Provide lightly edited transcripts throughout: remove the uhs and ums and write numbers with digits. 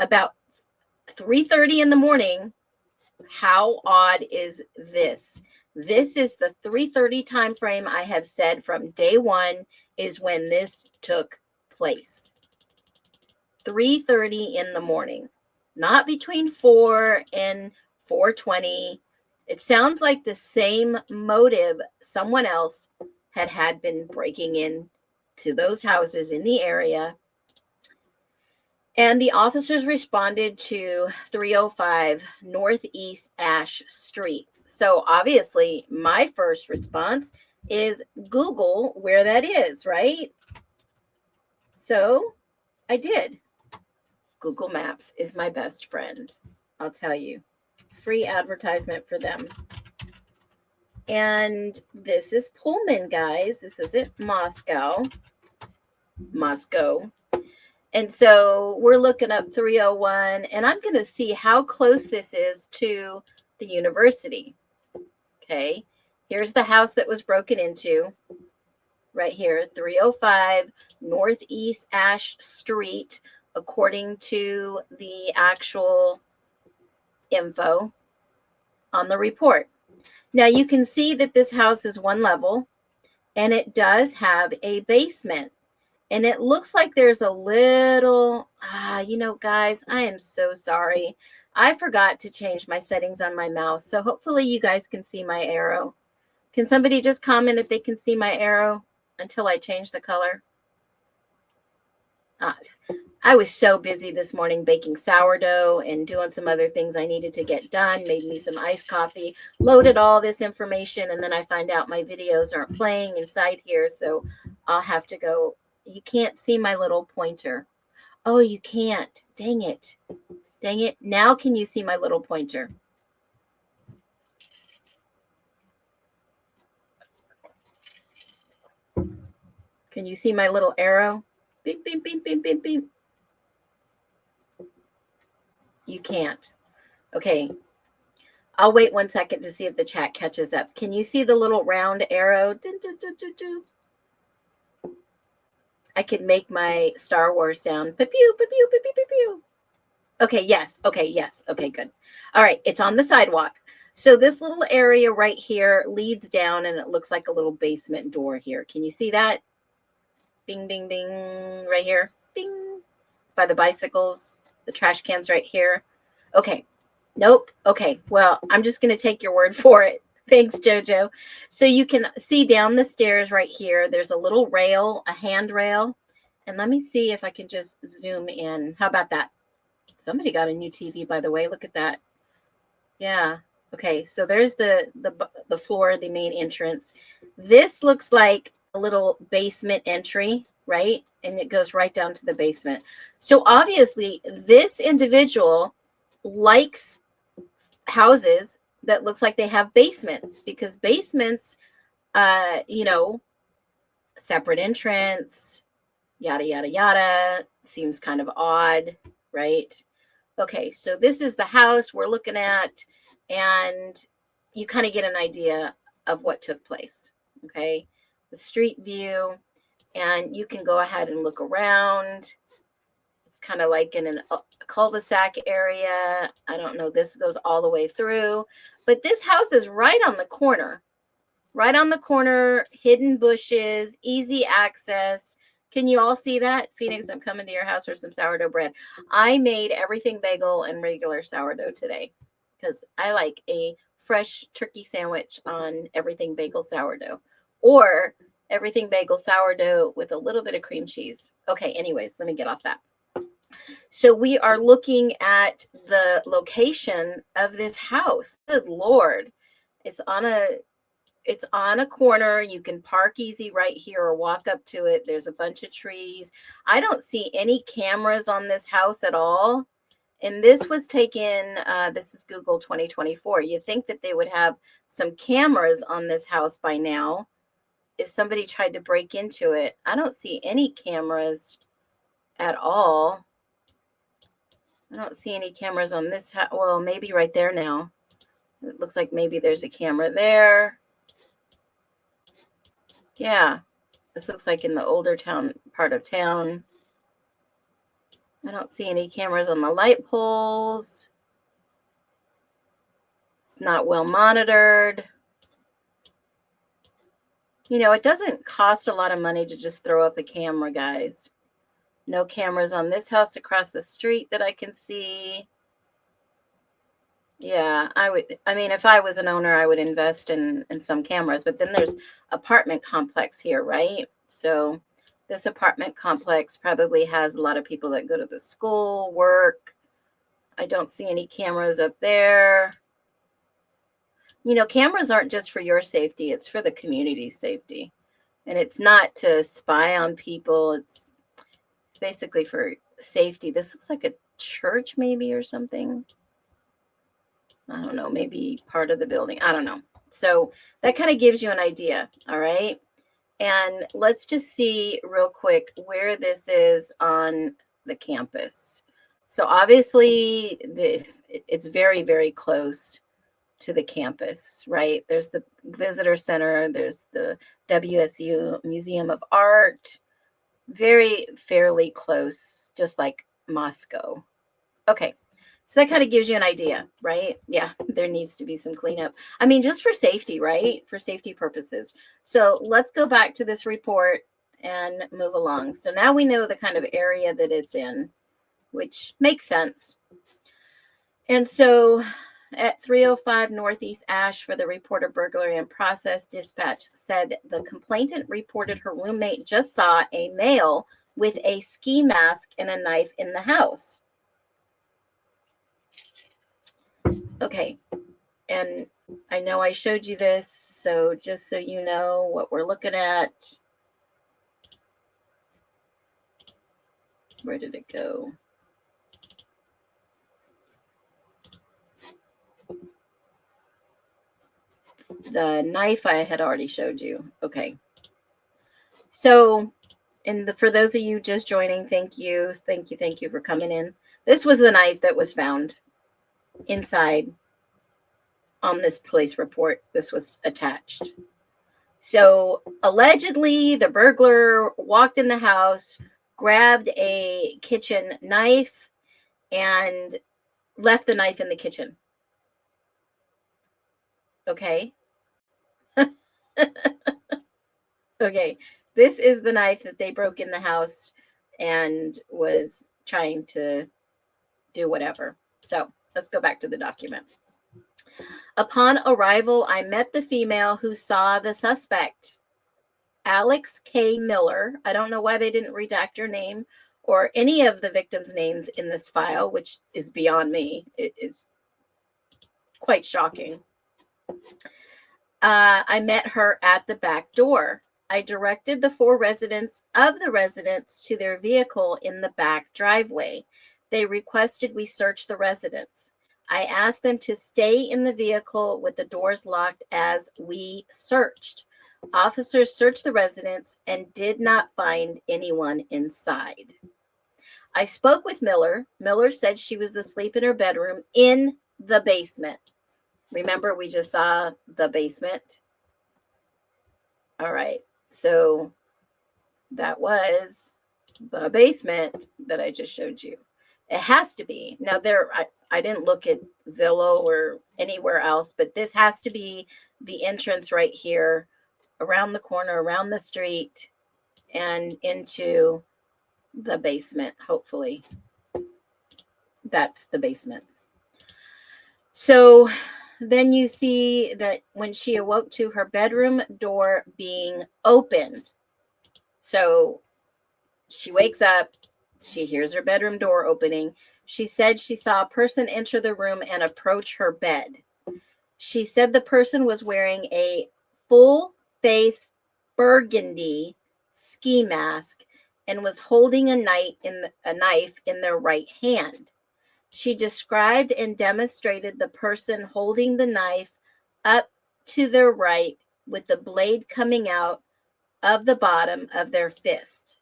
about 3:30 in the morning. How odd is this? This is the 3:30 time frame I have said from day one is when this took place. 3:30 in the morning, not between 4 and 4:20. It sounds like the same motive someone else had been breaking in to those houses in the area. And the officers responded to 305 Northeast Ash Street. So obviously, my first response is Google where that is, right? So I did. Google Maps is my best friend. I'll tell you. Free advertisement for them. And this is Pullman, guys. This isn't Moscow. And so we're looking up 301, and I'm going to see how close this is to the university. Okay. Here's the house that was broken into. Right here, 305 Northeast Ash Street, according to the actual info on the report. Now you can see that this house is one level, and it does have a basement. And it looks like there's a little, guys, I am so sorry. I forgot to change my settings on my mouse. So hopefully you guys can see my arrow. Can somebody just comment if they can see my arrow until I change the color? I was so busy this morning baking sourdough and doing some other things I needed to get done, made me some iced coffee, loaded all this information, and then I find out my videos aren't playing inside here, so I'll have to go. You can't see my little pointer. Oh, you can't. Dang it. Dang it. Now can you see my little pointer? Can you see my little arrow? Beep, beep, beep, beep, beep, beep. You can't. Okay. I'll wait 1 second to see if the chat catches up. Can you see the little round arrow? Dun, dun, dun, dun, dun. I could make my Star Wars sound. Pew, pew, pew, pew, pew, pew, pew. Okay, yes. Okay, yes. Okay, good. All right, it's on the sidewalk. So this little area right here leads down, and it looks like a little basement door here. Can you see that? Bing, bing, bing, right here. Bing, by the bicycles. The trash can's right here. Okay. Nope. Okay. Well, I'm just going to take your word for it. Thanks, Jojo. So you can see down the stairs right here, there's a little rail, a handrail. And let me see if I can just zoom in. How about that? Somebody got a new TV, by the way. Look at that. Yeah. Okay. So there's the floor, the main entrance. This looks like a little basement entry, right? And it goes right down to the basement. So obviously this individual likes houses that looks like they have basements, because basements, separate entrance, yada, yada, yada, seems kind of odd, right? Okay, so this is the house we're looking at, and you kind of get an idea of what took place, okay? The street view, and you can go ahead and look around. It's kind of like in a cul-de-sac area. I don't know, this goes all the way through, but this house is right on the corner, hidden bushes, easy access. Can you all see that? Phoenix, I'm coming to your house for some sourdough bread. I made everything bagel and regular sourdough today because I like a fresh turkey sandwich on everything bagel sourdough, or everything bagel sourdough with a little bit of cream cheese. Okay, anyways, let me get off that. So we are looking at the location of this house. Good Lord. It's on a corner. You can park easy right here or walk up to it. There's a bunch of trees. I don't see any cameras on this house at all. And this was taken, this is Google 2024. You'd think that they would have some cameras on this house by now if somebody tried to break into it. I don't see any cameras at all. I don't see any cameras on this house. Well, maybe right there now. It looks like maybe there's a camera there. Yeah, this looks like in the older town part of town. I don't see any cameras on the light poles. It's not well monitored. You know, it doesn't cost a lot of money to just throw up a camera, guys. No cameras on this house across the street that I can see. Yeah, I mean, if I was an owner, I would invest in some cameras, but then there's apartment complex here, right? So this apartment complex probably has a lot of people that go to the school, work. I don't see any cameras up there. You know, cameras aren't just for your safety, it's for the community's safety. And it's not to spy on people. It's basically for safety. This looks like a church maybe or something. I don't know, maybe part of the building. I don't know. So that kind of gives you an idea. All right. And let's just see real quick where this is on the campus. So obviously it's very, very close to the campus, right? There's the visitor center. There's the WSU Museum of Art. Very fairly close, just like Moscow. Okay. So that kind of gives you an idea, right? Yeah, there needs to be some cleanup. I mean, just for safety, right? For safety purposes. So let's go back to this report and move along. So now we know the kind of area that it's in, which makes sense. And so at 305 Northeast Ash for the report of burglary in process, dispatch said the complainant reported her roommate just saw a male with a ski mask and a knife in the house. Okay, and I know I showed you this, so just so you know what we're looking at. Where did it go? The knife I had already showed you. Okay. So, for those of you just joining, thank you for coming in. This was the knife that was found inside on this police report. This was attached. So allegedly, the burglar walked in the house, grabbed a kitchen knife, and left the knife in the kitchen. Okay. Okay. This is the knife that they broke in the house and was trying to do whatever. So let's go back to the document. Upon arrival, I met the female who saw the suspect, Alex K. Miller. I don't know why they didn't redact her name or any of the victims' names in this file, which is beyond me. It is quite shocking. I met her at the back door. I directed the 4 residents of the residence to their vehicle in the back driveway. They requested we search the residence. I asked them to stay in the vehicle with the doors locked as we searched. Officers searched the residence and did not find anyone inside. I spoke with Miller. Miller said she was asleep in her bedroom in the basement. Remember, we just saw the basement. All right. So that was the basement that I just showed you. It has to be. Now, I didn't look at Zillow or anywhere else, but this has to be the entrance right here, around the corner, around the street, and into the basement, hopefully. That's the basement. So then you see that when she awoke to her bedroom door being opened. So she wakes up, she hears her bedroom door opening. She said she saw a person enter the room and approach her bed. She said the person was wearing a full face burgundy ski mask and was holding a knife in their right hand. She described and demonstrated the person holding the knife up to their right with the blade coming out of the bottom of their fist.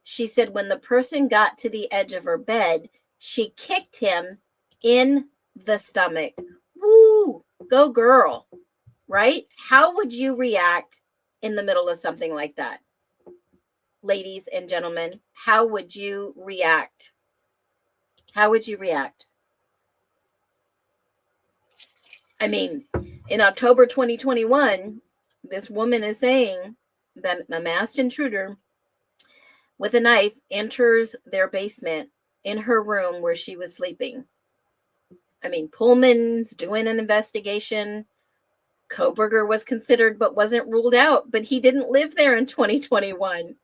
She said when the person got to the edge of her bed, she kicked him in the stomach. Woo! Go girl. Right? How would you react in the middle of something like that? Ladies and gentlemen, how would you react? How would you react? I mean, in October 2021, this woman is saying that a masked intruder with a knife enters their basement in her room where she was sleeping. I mean, Pullman's doing an investigation. Kohberger was considered but wasn't ruled out, but he didn't live there in 2021.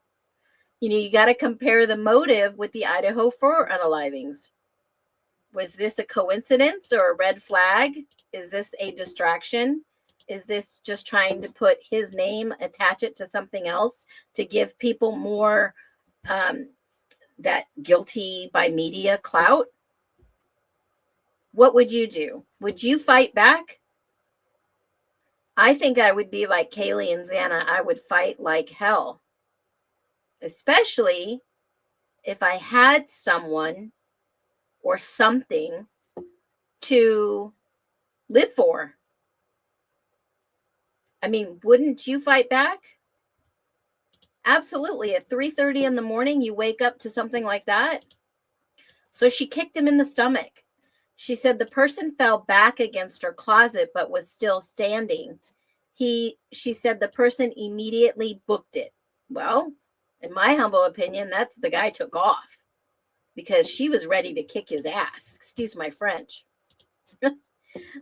You got to compare the motive with the Idaho 4 unalivings. Was this a coincidence or a red flag? Is this a distraction? Is this just trying to put his name, attach it to something else to give people more that guilty by media clout? What would you do? Would you fight back? I think I would be like Kaylee and Xana. I would fight like hell, especially if I had someone or something to live for. I mean, wouldn't you fight back? Absolutely. At 3:30 in the morning, you wake up to something like that. So she kicked him in the stomach. She said the person fell back against her closet but was still standing. She said the person immediately booked it. Well, in my humble opinion, that's the guy took off because she was ready to kick his ass. Excuse my French.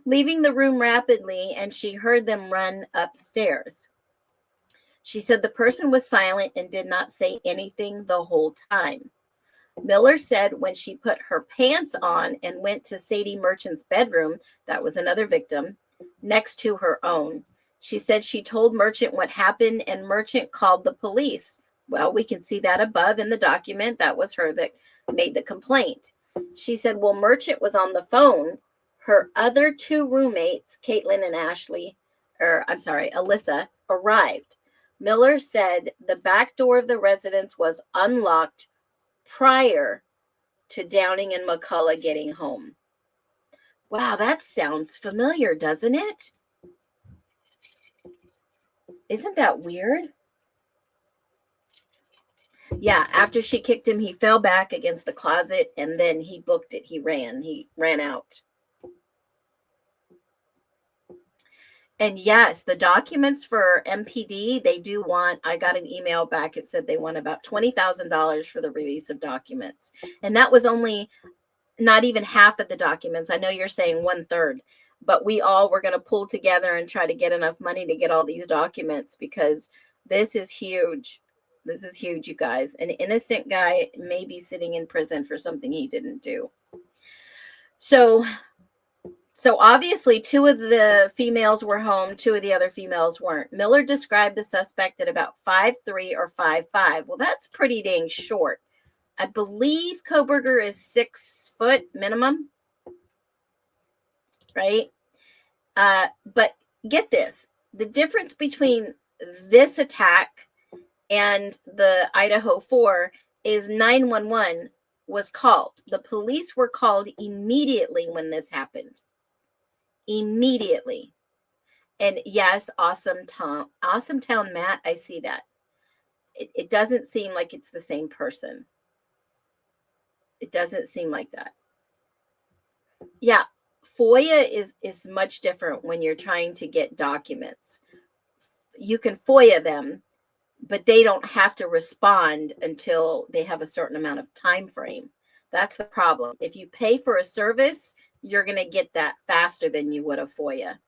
Leaving the room rapidly, and she heard them run upstairs. She said the person was silent and did not say anything the whole time. Miller said when she put her pants on and went to Sadie Merchant's bedroom, that was another victim, next to her own. She said she told Merchant what happened and Merchant called the police. Well, we can see that above in the document. That was her that made the complaint. She said, well, Merchant was on the phone. Her other two roommates, Caitlin and Alyssa, arrived. Miller said the back door of the residence was unlocked prior to Downing and McCullough getting home. Wow, that sounds familiar, doesn't it? Isn't that weird? Yeah, after she kicked him, he fell back against the closet and then he booked it. He ran out. And yes, the documents for MPD, they do want, I got an email back. It said they want about $20,000 for the release of documents. And that was only not even half of the documents. I know you're saying 1/3, but we all were going to pull together and try to get enough money to get all these documents because this is huge. This is huge, you guys. An innocent guy may be sitting in prison for something he didn't do. So obviously, two of the females were home, two of the other females weren't. Miller described the suspect at about 5'3" or 5'5". Well, that's pretty dang short. I believe Kohberger is 6 foot minimum, right? But get this, the difference between this attack and the Idaho 4 is 911 was called. The police were called immediately when this happened. Immediately. And yes, awesome town Matt, I see that. It doesn't seem like it's the same person. It doesn't seem like that. Yeah, FOIA is much different when you're trying to get documents. You can FOIA them, but they don't have to respond until they have a certain amount of time frame. That's the problem. If you pay for a service, you're going to get that faster than you would a FOIA.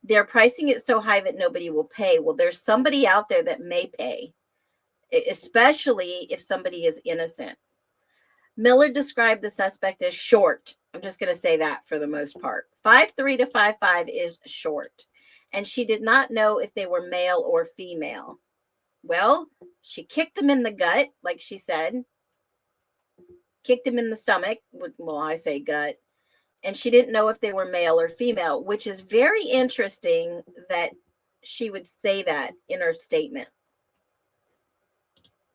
They're pricing it so high that nobody will pay. Well, there's somebody out there that may pay, especially if somebody is innocent. Miller described the suspect as short. I'm just going to say that for the most part. 5'3" to 5'5" is short. And she did not know if they were male or female. Well, she kicked him in the gut, like she said. Kicked him in the stomach. Well, I say gut. And she didn't know if they were male or female, which is very interesting that she would say that in her statement.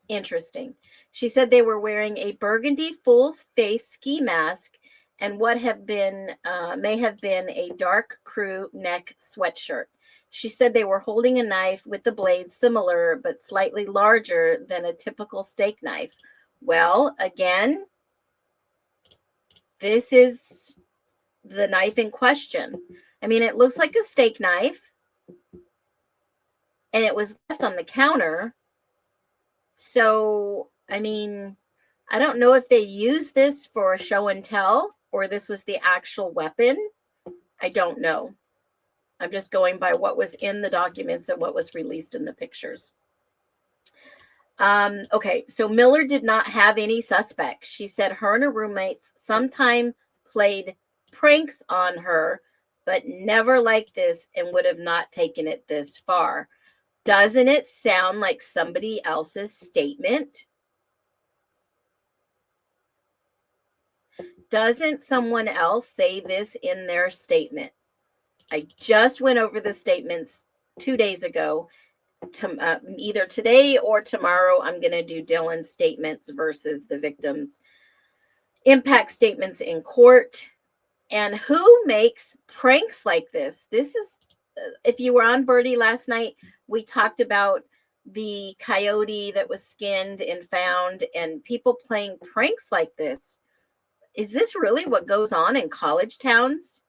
Interesting. She said they were wearing a burgundy full face ski mask and what may have been a dark crew neck sweatshirt. She said they were holding a knife with the blade similar but slightly larger than a typical steak knife. Well, again, This is the knife in question. I mean, it looks like a steak knife, and it was left on the counter. So, I mean, I don't know if they used this for show and tell or this was the actual weapon. I don't know. I'm just going by what was in the documents and what was released in the pictures. Okay, so Miller did not have any suspects. She said her and her roommates sometimes played pranks on her, but never like this and would have not taken it this far. Doesn't it sound like somebody else's statement? Doesn't someone else say this in their statement? I just went over the statements 2 days ago. Either today or tomorrow, I'm going to do Dylan's statements versus the victim's impact statements in court. And who makes pranks like this? This is, if you were on Birdie last night, we talked about the coyote that was skinned and found and people playing pranks like this. Is this really what goes on in college towns?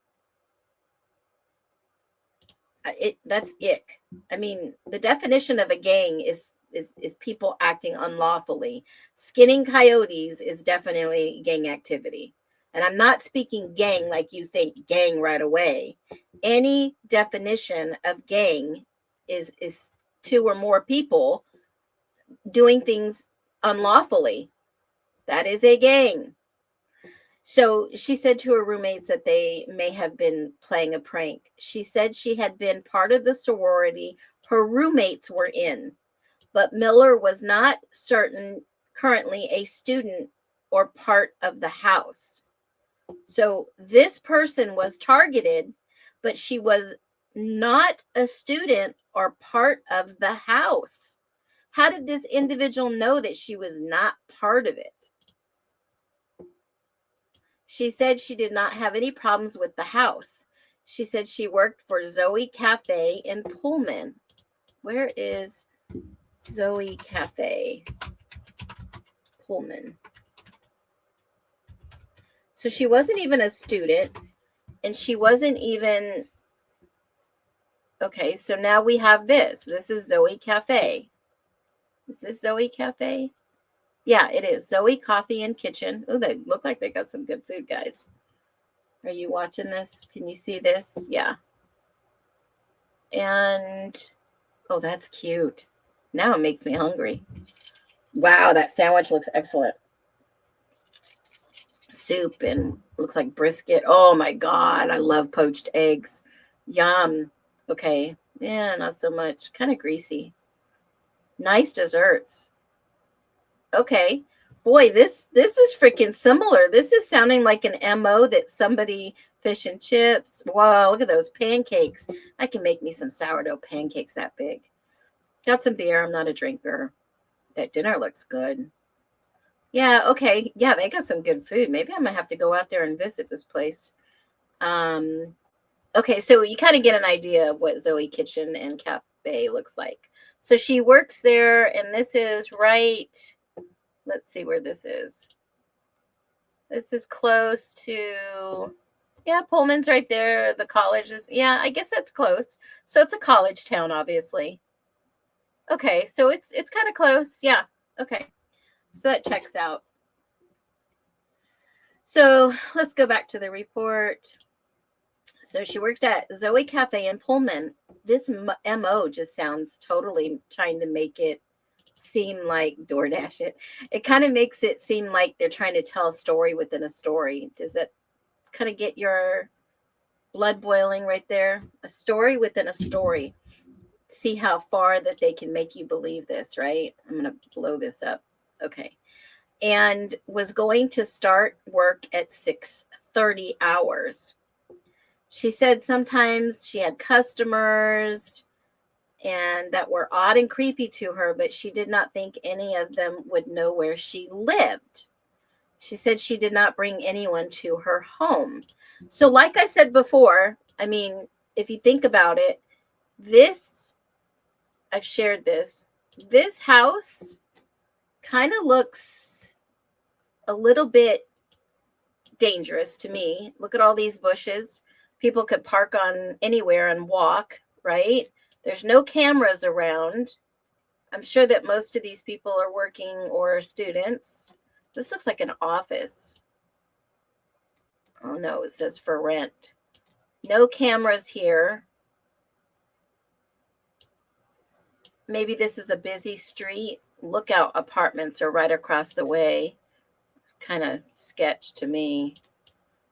That's ick. I mean, the definition of a gang is people acting unlawfully. Skinning coyotes is definitely gang activity. And I'm not speaking gang like you think gang right away. Any definition of gang is two or more people doing things unlawfully. That is a gang. So she said to her roommates that they may have been playing a prank. She said she had been part of the sorority her roommates were in, but Miller was not certain currently a student or part of the house. So this person was targeted, but she was not a student or part of the house. How did this individual know that she was not part of it? She said she did not have any problems with the house. She said she worked for Zoe Cafe in Pullman. Where is Zoe Cafe? Pullman. So she wasn't even a student, and she wasn't even. Okay, so now we have this. This is Zoe Cafe. Is this Zoe Cafe? Yeah, it is. Zoe Coffee and Kitchen. Oh, they look like they got some good food, guys. Are you watching this? Can you see this? Yeah. And, oh, that's cute. Now it makes me hungry. Wow, that sandwich looks excellent. Soup and looks like brisket. Oh my God, I love poached eggs. Yum. Okay. Yeah, not so much. Kind of greasy. Nice desserts. Okay. Boy, this is freaking similar. This is sounding like an MO that somebody fish and chips. Wow, look at those pancakes. I can make me some sourdough pancakes that big. Got some beer. I'm not a drinker. That dinner looks good. Yeah, okay. Yeah, they got some good food. Maybe I'm gonna have to go out there and visit this place. Um, okay, so you kind of get an idea of what Zoe Kitchen and Cafe looks like. So she works there, and this is right. Let's see where this is. This is close to, yeah, Pullman's right there. The college is, yeah, I guess that's close. So it's a college town, obviously. Okay, so it's kind of close. Yeah. Okay. So that checks out. So let's go back to the report. So she worked at Zoe Cafe in Pullman. This MO just sounds totally trying to make it seem like DoorDash it. It kind of makes it seem like they're trying to tell a story within a story. Does that kind of get your blood boiling right there? A story within a story. See how far that they can make you believe this, right? I'm going to blow this up. Okay. And was going to start work at 6:30 hours. She said sometimes she had customers and that were odd and creepy to her, but she did not think any of them would know where she lived. She said she did not bring anyone to her home. So, like I said before, I mean, if you think about it, I've shared this house kind of looks a little bit dangerous to me. Look at all these bushes. People could park on anywhere and walk, right? There's no cameras around. I'm sure that most of these people are working or students. This looks like an office. Oh no, it says for rent. No cameras here. Maybe this is a busy street. Lookout apartments are right across the way. Kind of sketch to me.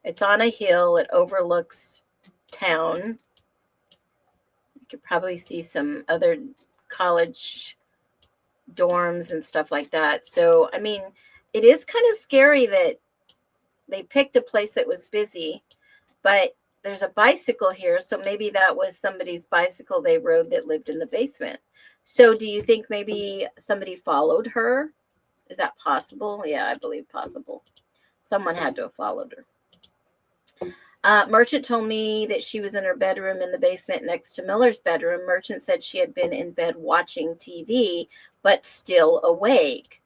It's on a hill. It overlooks town. You could probably see some other college dorms and stuff like that. So, I mean, it is kind of scary that they picked a place that was busy, but there's a bicycle here. So maybe that was somebody's bicycle they rode that lived in the basement. So do you think maybe somebody followed her? Is that possible? Yeah, I believe possible. Someone had to have followed her. Merchant told me that she was in her bedroom in the basement next to Miller's bedroom. Merchant said she had been in bed watching TV, but still awake.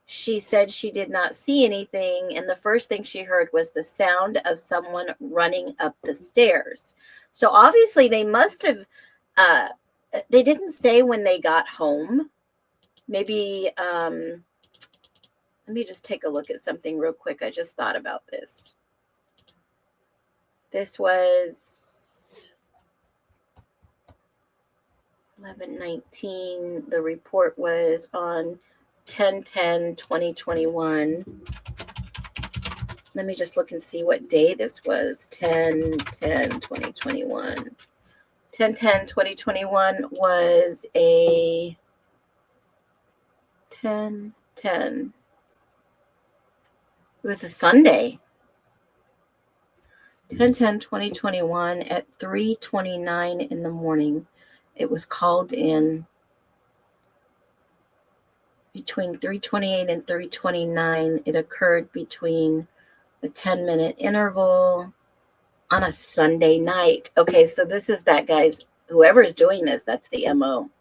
She said she did not see anything, and the first thing she heard was the sound of someone running up the stairs. So obviously they must have, they didn't say when they got home. Maybe, let me just take a look at something real quick. I just thought about this. This was 11/19. The report was on 10/10/2021. Let me just look and see what day this was. 10/10/2021. 10/10/2021 was a 10/10. It was a Sunday. 10/10/2021 at 3:29 in the morning. It was called in between 3:28 and 3:29. It occurred between a 10-minute interval on a Sunday night. Okay, so this is that, guys. Whoever's doing this, that's the MO.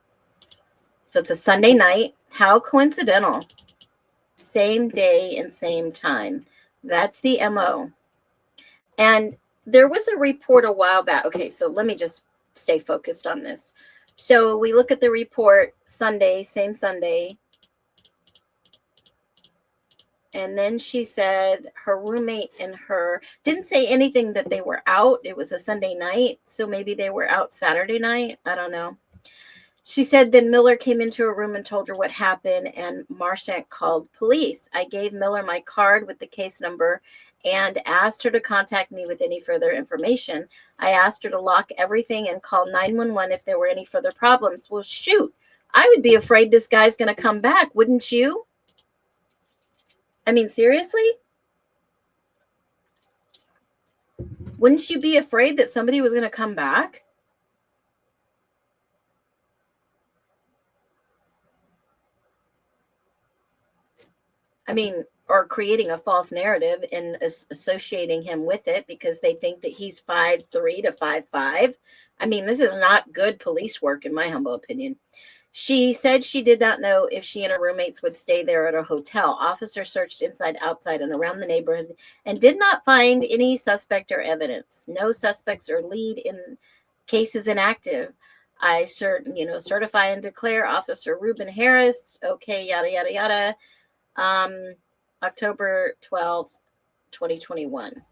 So it's a Sunday night. How coincidental. Same day and same time. That's the MO. And there was a report a while back. Okay, so let me just stay focused on this. So we look at the report Sunday, same Sunday. And then she said her roommate and her didn't say anything that they were out. It was a Sunday night. So maybe they were out Saturday night. I don't know. She said then Miller came into her room and told her what happened, and Marchant called police. I gave Miller my card with the case number and asked her to contact me with any further information. I asked her to lock everything and call 911 if there were any further problems. Well, shoot, I would be afraid this guy's going to come back, wouldn't you? I mean, seriously? Wouldn't you be afraid that somebody was going to come back? I mean, or creating a false narrative and associating him with it because they think that he's 5'3" to 5'5". I mean, this is not good police work, in my humble opinion. She said she did not know if she and her roommates would stay there at a hotel. Officers searched inside, outside, and around the neighborhood and did not find any suspect or evidence. No suspects or lead in cases inactive. I certify and declare Officer Reuben Harris. Okay, yada, yada, yada. October 12th, 2021.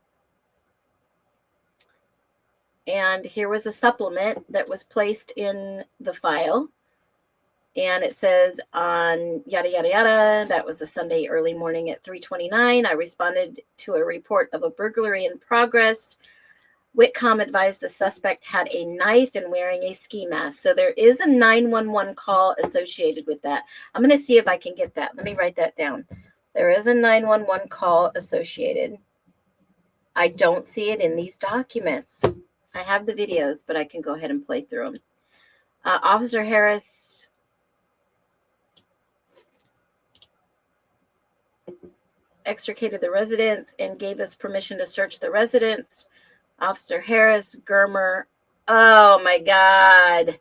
And here was a supplement that was placed in the file. And it says on yada, yada, yada, that was a Sunday early morning at 3:29. I responded to a report of a burglary in progress. Whitcomb advised the suspect had a knife and wearing a ski mask. So there is a 911 call associated with that. I'm going to see if I can get that. Let me write that down. There is a 911 call associated. I don't see it in these documents. I have the videos, but I can go ahead and play through them. Officer Harris extricated the residence and gave us permission to search the residence. Officer Harris, Germer. Oh my God.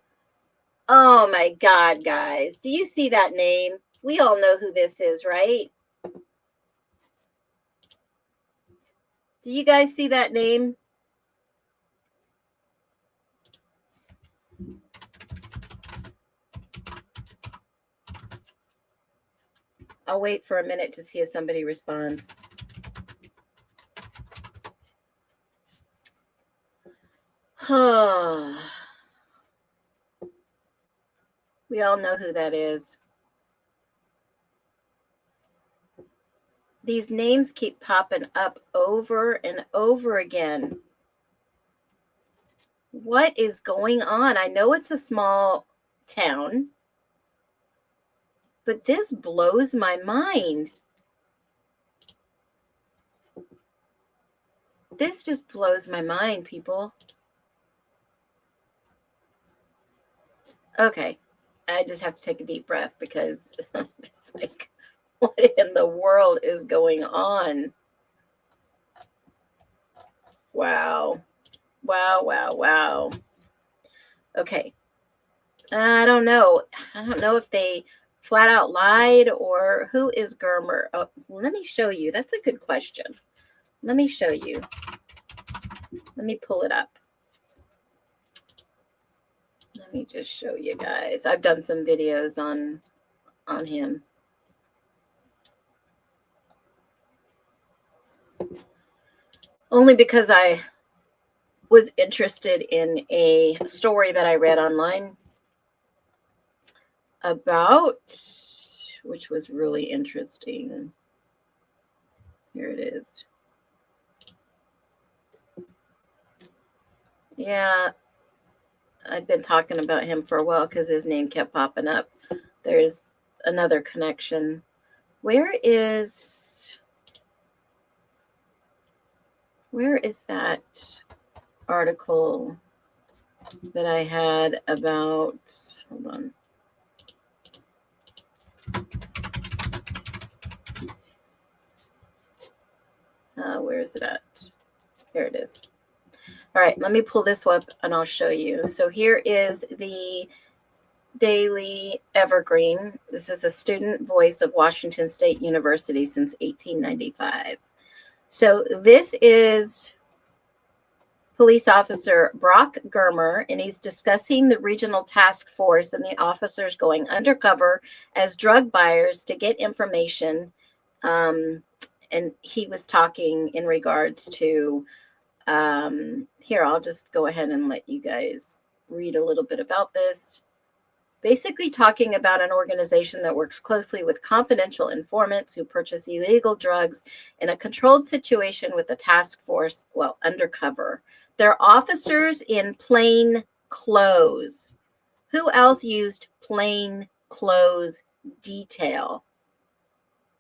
Oh my God, guys. Do you see that name? We all know who this is, right? Do you guys see that name? I'll wait for a minute to see if somebody responds. We all know who that is. These names keep popping up over and over again. What is going on? I know it's a small town, but this blows my mind. This just blows my mind, people. Okay. I just have to take a deep breath because I'm just like, what in the world is going on? Wow. Wow. Okay. I don't know. I don't know if they flat out lied or who is Germer. Oh, let me show you. That's a good question. Let me show you. Let me pull it up. Let me just show you guys. I've done some videos on him. Only because I was interested in a story that I read online about, which was really interesting. Here it is. Yeah, I've been talking about him for a while because his name kept popping up. There's another connection. Where is that article that I had about, hold on. Where is it at? Here it is. All right, let me pull this up and I'll show you. So here is the Daily Evergreen. This is a student voice of Washington State University since 1895. So this is Police Officer Brock Germer, and he's discussing the regional task force and the officers going undercover as drug buyers to get information. And he was talking in regards to, here, I'll just go ahead and let you guys read a little bit about this. Basically talking about an organization that works closely with confidential informants who purchase illegal drugs in a controlled situation with a task force, well, undercover. They're officers in plain clothes. Who else used plain clothes detail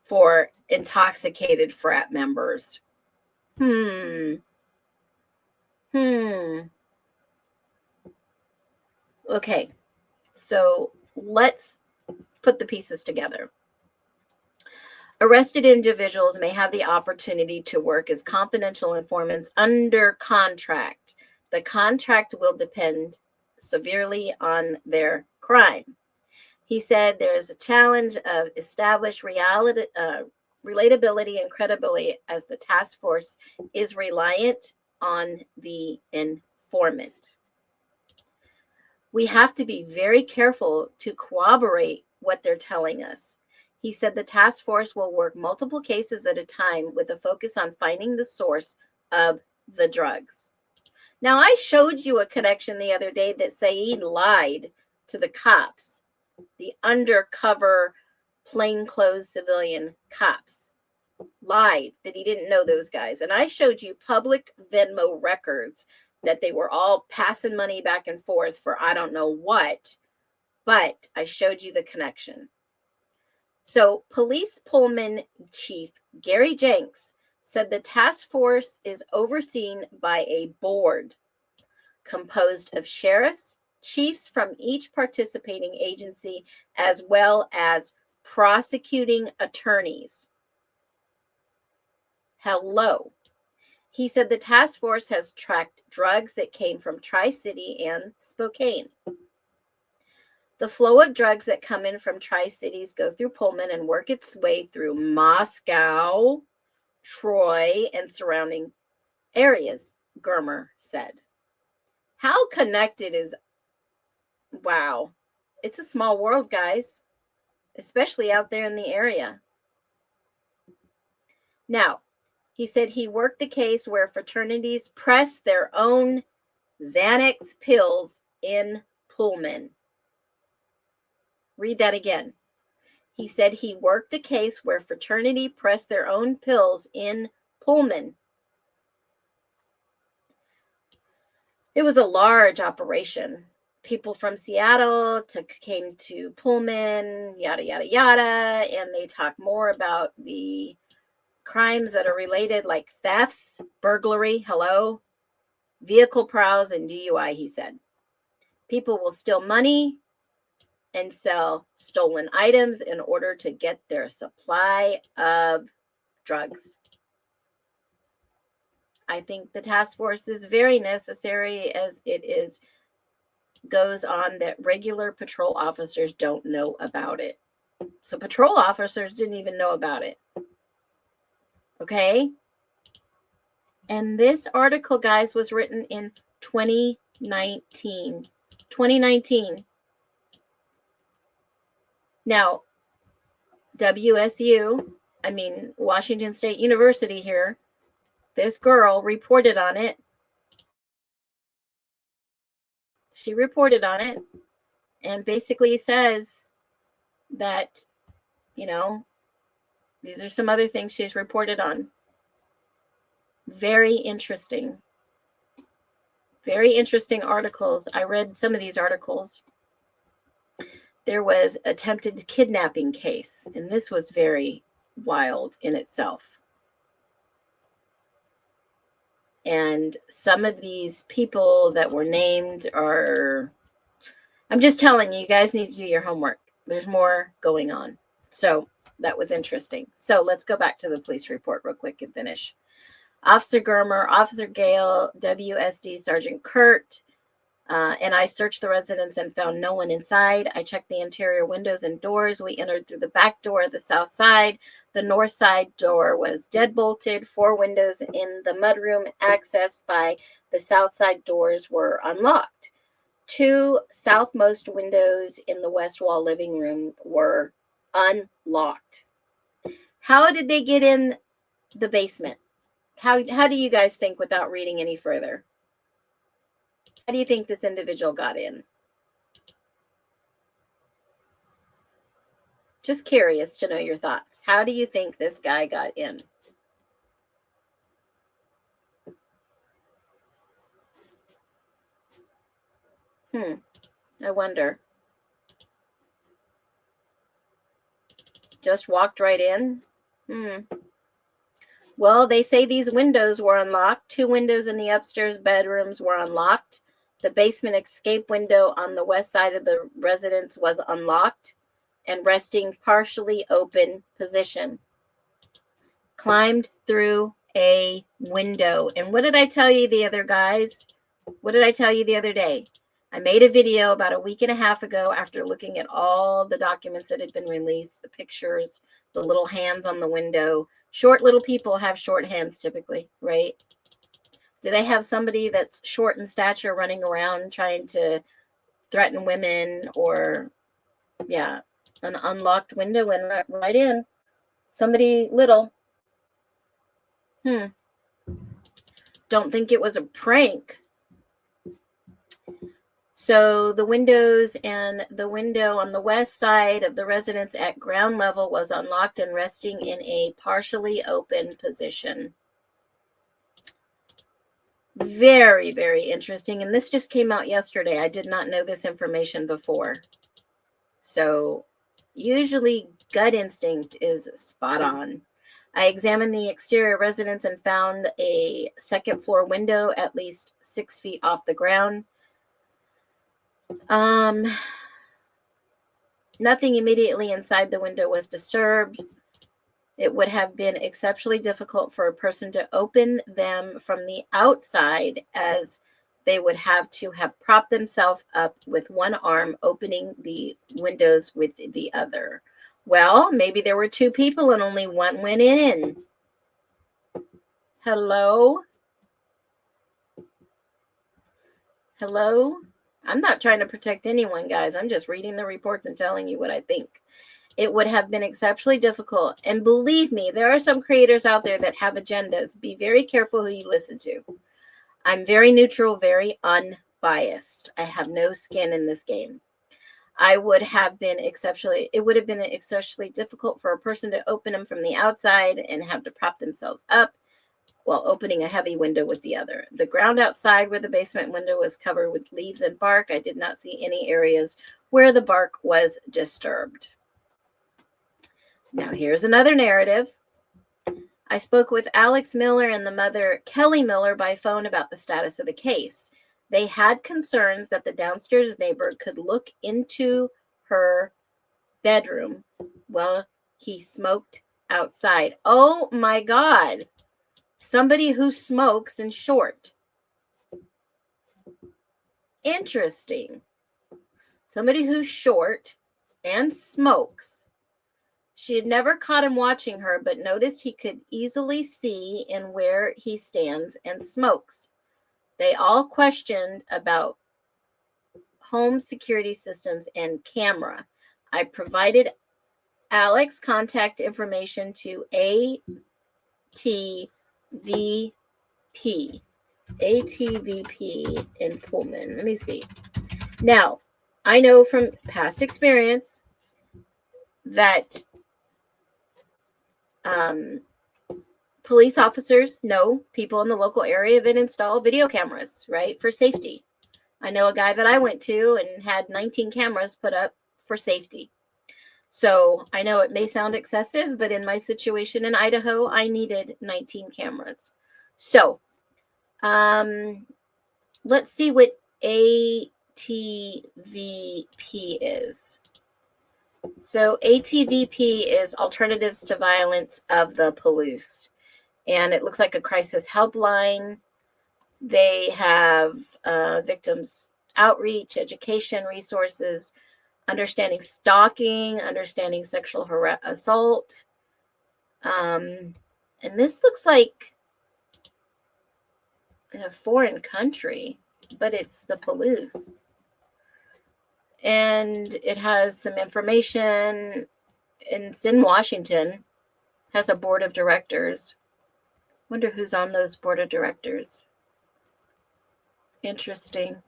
for intoxicated frat members? Okay. So let's put the pieces together. Arrested individuals may have the opportunity to work as confidential informants under contract. The contract will depend severely on their crime. He said there is a challenge of established relatability and credibility as the task force is reliant on the informant. We have to be very careful to corroborate what they're telling us. He said the task force will work multiple cases at a time with a focus on finding the source of the drugs. Now, I showed you a connection the other day that Saeed lied to the cops, the undercover plainclothes civilian cops. Lied that he didn't know those guys. And I showed you public Venmo records that they were all passing money back and forth for I don't know what, but I showed you the connection. So Police Pullman Chief Gary Jenks said the task force is overseen by a board composed of sheriffs, chiefs from each participating agency, as well as prosecuting attorneys. Hello. He said the task force has tracked drugs that came from Tri-City and Spokane. The flow of drugs that come in from Tri-Cities go through Pullman and work its way through Moscow, Troy, and surrounding areas, Germer said. How connected is, wow. It's a small world, guys, especially out there in the area. Now, he said he worked the case where fraternities press their own Xanax pills in Pullman. Read that again. He said he worked a case where fraternity pressed their own pills in Pullman. It was a large operation. People from Seattle came to Pullman, yada, yada, yada, and they talk more about the crimes that are related, like thefts, burglary, vehicle prowls, and DUI, he said. People will steal money and sell stolen items in order to get their supply of drugs. I think the task force is very necessary, as it goes on that regular patrol officers don't know about it. So patrol officers didn't even know about it. Okay? And this article, guys, was written in 2019. 2019. Now, Washington State University here, this girl reported on it. She reported on it and basically says that, these are some other things she's reported on. Very interesting. Very interesting articles. I read some of these articles. There was attempted kidnapping case, and this was very wild in itself. And some of these people that were named are, I'm just telling you, you guys need to do your homework. There's more going on. So that was interesting. So let's go back to the police report real quick and finish. Officer Germer, Officer Gale, WSD Sergeant Kurt, and I searched the residence and found no one inside. I checked the interior windows and doors. We entered through the back door of the south side. The north side door was deadbolted. 4 windows in the mudroom accessed by the south side doors were unlocked. 2 southmost windows in the west wall living room were unlocked. How did they get in the basement? How do you guys think, without reading any further? How do you think this individual got in? Just curious to know your thoughts. How do you think this guy got in? I wonder. Just walked right in? Well, they say these windows were unlocked. 2 windows in the upstairs bedrooms were unlocked. The basement escape window on the west side of the residence was unlocked and resting partially open position. Climbed through a window. And what did I tell you the other guys? What did I tell you the other day? I made a video about a week and a half ago after looking at all the documents that had been released, the pictures, the little hands on the window. Short little people have short hands typically, right? Do they have somebody that's short in stature running around trying to threaten women, or, an unlocked window and right in? Somebody little. Don't think it was a prank. So the windows and the window on the west side of the residence at ground level was unlocked and resting in a partially open position. Very, very interesting. And this just came out yesterday. I did not know this information before. So usually gut instinct is spot on. I examined the exterior residence and found a second floor window at least 6 feet off the ground. Nothing immediately inside the window was disturbed. It would have been exceptionally difficult for a person to open them from the outside, as they would have to have propped themselves up with one arm, opening the windows with the other. Well, maybe there were 2 people and only one went in. Hello? Hello? I'm not trying to protect anyone, guys. I'm just reading the reports and telling you what I think. It would have been exceptionally difficult. And believe me, there are some creators out there that have agendas. Be very careful who you listen to. I'm very neutral, very unbiased. I have no skin in this game. It would have been exceptionally difficult for a person to open them from the outside and have to prop themselves up while opening a heavy window with the other. The ground outside where the basement window was covered with leaves and bark. I did not see any areas where the bark was disturbed. Now here's another narrative. I spoke with Alex Miller and the mother, Kelly Miller, by phone about the status of the case. They had concerns that the downstairs neighbor could look into her bedroom while he smoked outside. Oh my God. Somebody who smokes in short. Interesting. Somebody who's short and smokes. She had never caught him watching her, but noticed he could easily see in where he stands and smokes. They all questioned about home security systems and camera. I provided Alex contact information to ATVP in Pullman. Let me see. Now, I know from past experience that police officers know people in the local area that install video cameras, right, for safety. I know a guy that I went to and had 19 cameras put up for safety. So I know it may sound excessive, but in my situation in Idaho, I needed 19 cameras. So let's see what ATVP is. So ATVP is Alternatives to Violence of the Palouse. And it looks like a crisis helpline. They have victims outreach, education resources, understanding stalking, understanding sexual assault. And this looks like in a foreign country, but it's the Palouse. And it has some information, and it's in Washington, has a board of directors. Wonder who's on those board of directors. Interesting.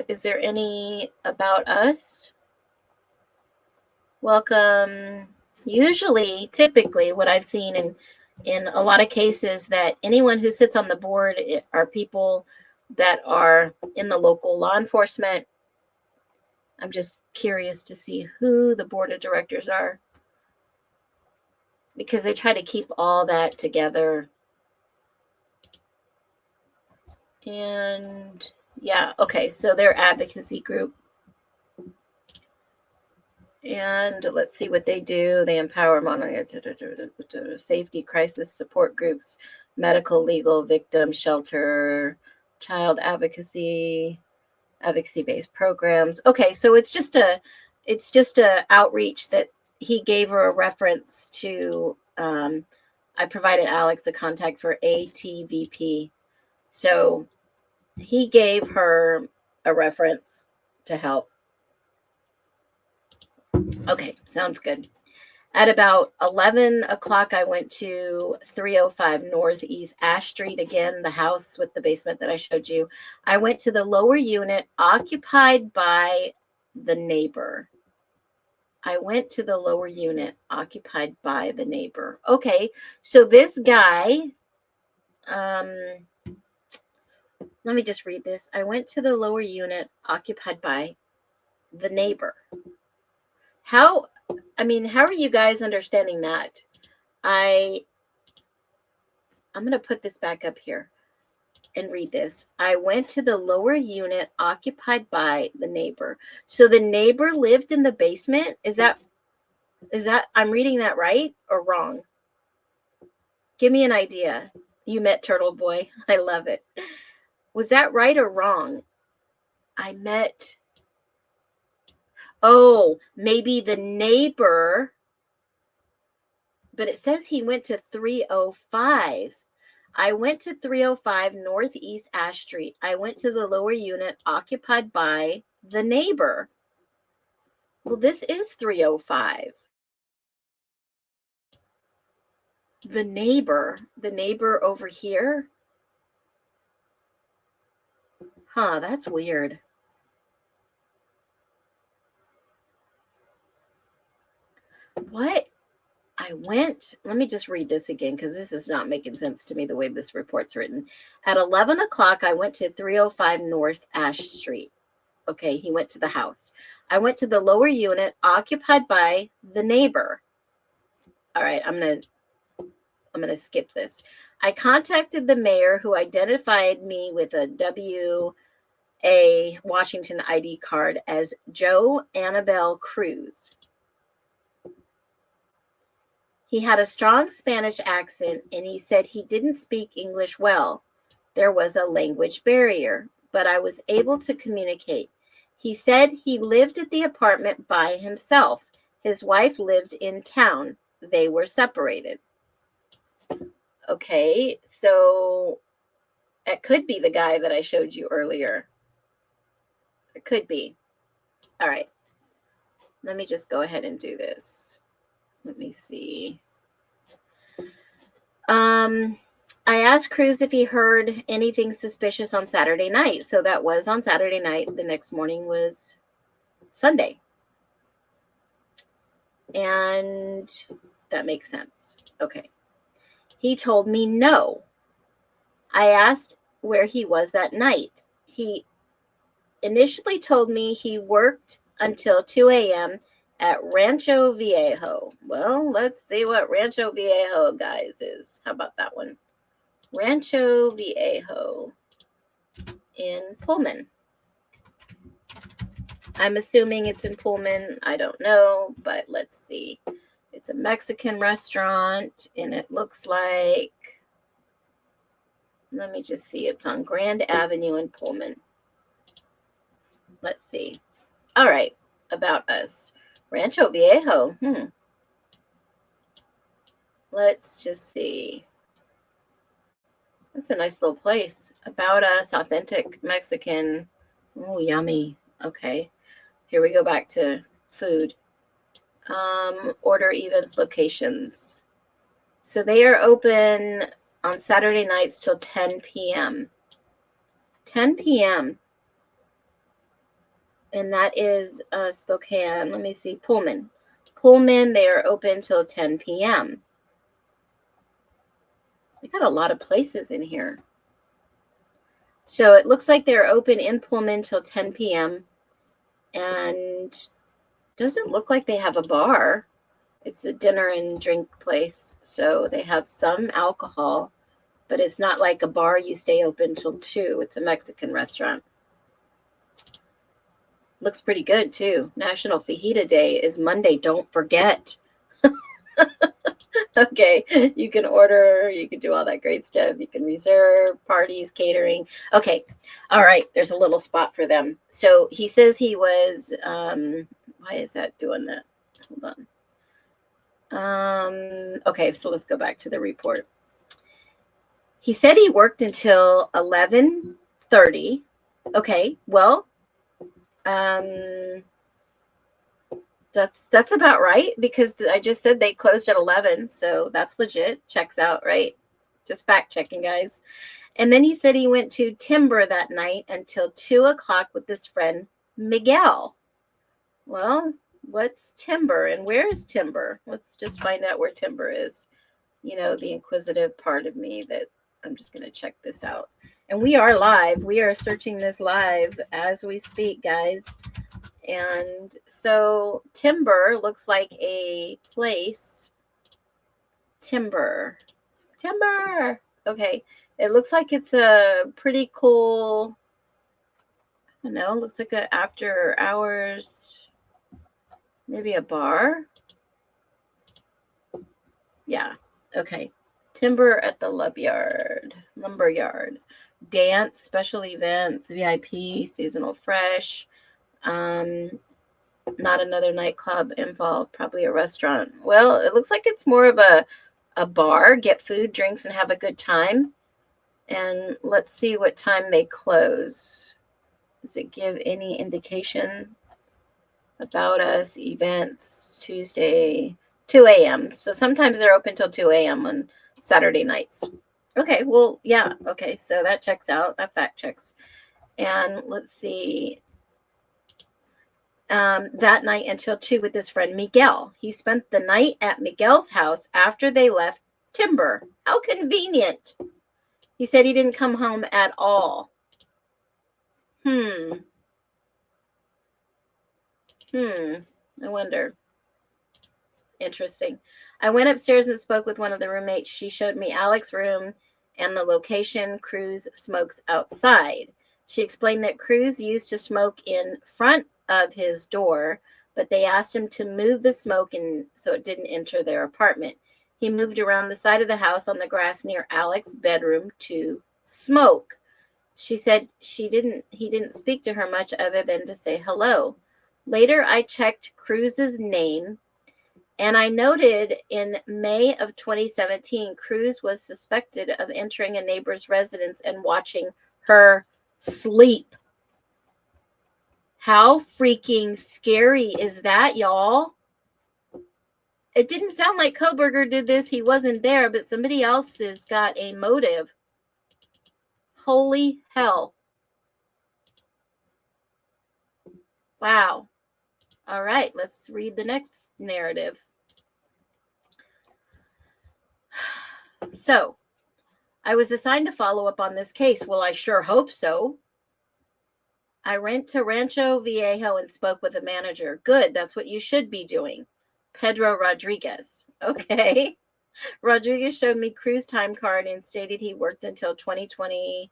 Is there any about us? Welcome. Usually, typically, what I've seen in a lot of cases, that anyone who sits on the board are people that are in the local law enforcement. I'm just curious to see who the board of directors are, because they try to keep all that together. And yeah, okay, so their advocacy group. And let's see what they do. They empower safety, crisis support groups, medical, legal, victim shelter, child advocacy-based programs. Okay, so it's just a outreach that he gave her a reference to. I provided Alex a contact for ATVP. So he gave her a reference to help. Okay, sounds good. At about 11 o'clock, I went to 305 Northeast Ash Street. Again, the house with the basement that I showed you. I went to the lower unit occupied by the neighbor. Okay, so this guy, let me just read this. I went to the lower unit occupied by the neighbor. How are you guys understanding that? I'm going to put this back up here and read this. I went to the lower unit occupied by the neighbor. So the neighbor lived in the basement? Is that I'm reading that right or wrong? Give me an idea. You met Turtle Boy. I love it. Was that right or wrong? Maybe the neighbor, but it says he went to 305. I went to 305 Northeast Ash Street. I went to the lower unit occupied by the neighbor. Well, this is 305. The neighbor over here. Huh, that's weird. What? Let me just read this again because this is not making sense to me the way this report's written. At 11 o'clock, I went to 305 North Ash Street. Okay, he went to the house. I went to the lower unit occupied by the neighbor. All right, I'm gonna skip this. I contacted the mayor who identified me with a W.A. Washington ID card as Joe Annabelle Cruz. He had a strong Spanish accent and he said he didn't speak English well. There was a language barrier, but I was able to communicate. He said he lived at the apartment by himself. His wife lived in town. They were separated. Okay, so it could be the guy that I showed you earlier. It could be. All right. Let me just go ahead and do this. Let me see. I asked Cruz if he heard anything suspicious on Saturday night. So that was on Saturday night. The next morning was Sunday. And that makes sense. Okay. He told me no. I asked where he was that night. He initially told me he worked until 2 a.m. at Rancho Viejo. Well, let's see what Rancho Viejo, guys, is. How about that one? Rancho Viejo in Pullman. I'm assuming it's in Pullman. I don't know, but let's see. It's a Mexican restaurant, and it looks like, let me just see. It's on Grand Avenue in Pullman. Let's see. All right, about us. Rancho Viejo. Let's just see. That's a nice little place. About us, authentic Mexican. Oh, yummy. Okay. Here we go back to food. Order events locations. So they are open on Saturday nights till 10 p.m. 10 p.m. And that is Spokane. Let me see. Pullman. Pullman, they are open till 10 p.m. We got a lot of places in here. So it looks like they're open in Pullman till 10 p.m. And doesn't look like they have a bar. It's a dinner and drink place. So they have some alcohol, but it's not like a bar you stay open till 2. It's a Mexican restaurant. Looks pretty good too. National Fajita Day is Monday. Don't forget. Okay, you can order, you can do all that great stuff. You can reserve parties, catering. Okay, all right, there's a little spot for them. So he says he was, why is that doing that? Hold on. Okay, so let's go back to the report. He said he worked until 11:30. Okay, well, that's about right because I just said they closed at 11, so that's legit. Checks out, right? Just fact checking, guys. And then he said he went to Timber that night until 2 o'clock with his friend Miguel. Well, what's Timber and where is Timber? Let's just find out where Timber is. You know, the inquisitive part of me that I'm just going to check this out. And we are live. We are searching this live as we speak, guys. And so Timber looks like a place. Timber. Okay. It looks like it's a pretty cool, I don't know, looks like an after hours, maybe a bar. Yeah. Okay. Timber at the Lumberyard. Dance, special events, VIP, seasonal fresh. Not another nightclub involved, probably a restaurant. Well, it looks like it's more of a bar, get food, drinks, and have a good time. And let's see what time they close. Does it give any indication? About us, events, Tuesday, 2 a.m. So sometimes they're open till 2 a.m. on Saturday nights. Okay, well, yeah. Okay, so that checks out. That fact checks. And let's see. That night until 2 with his friend Miguel. He spent the night at Miguel's house after they left Timber. How convenient. He said he didn't come home at all. I wonder. Interesting. I went upstairs and spoke with one of the roommates. She showed me Alex's room and the location Cruz smokes outside. She explained that Cruz used to smoke in front of his door, but they asked him to move the smoke and so it didn't enter their apartment. He moved around the side of the house on the grass near Alex's bedroom to smoke. She said he didn't speak to her much other than to say hello. Later, I checked Cruz's name, and I noted in May of 2017, Cruz was suspected of entering a neighbor's residence and watching her sleep. How freaking scary is that, y'all? It didn't sound like Kohberger did this. He wasn't there, but somebody else has got a motive. Holy hell. Wow. All right, let's read the next narrative. So, I was assigned to follow up on this case. Well, I sure hope so. I went to Rancho Viejo and spoke with a manager. Good, that's what you should be doing. Pedro Rodriguez. Okay. Rodriguez showed me Cruz's time card and stated he worked until 22:20,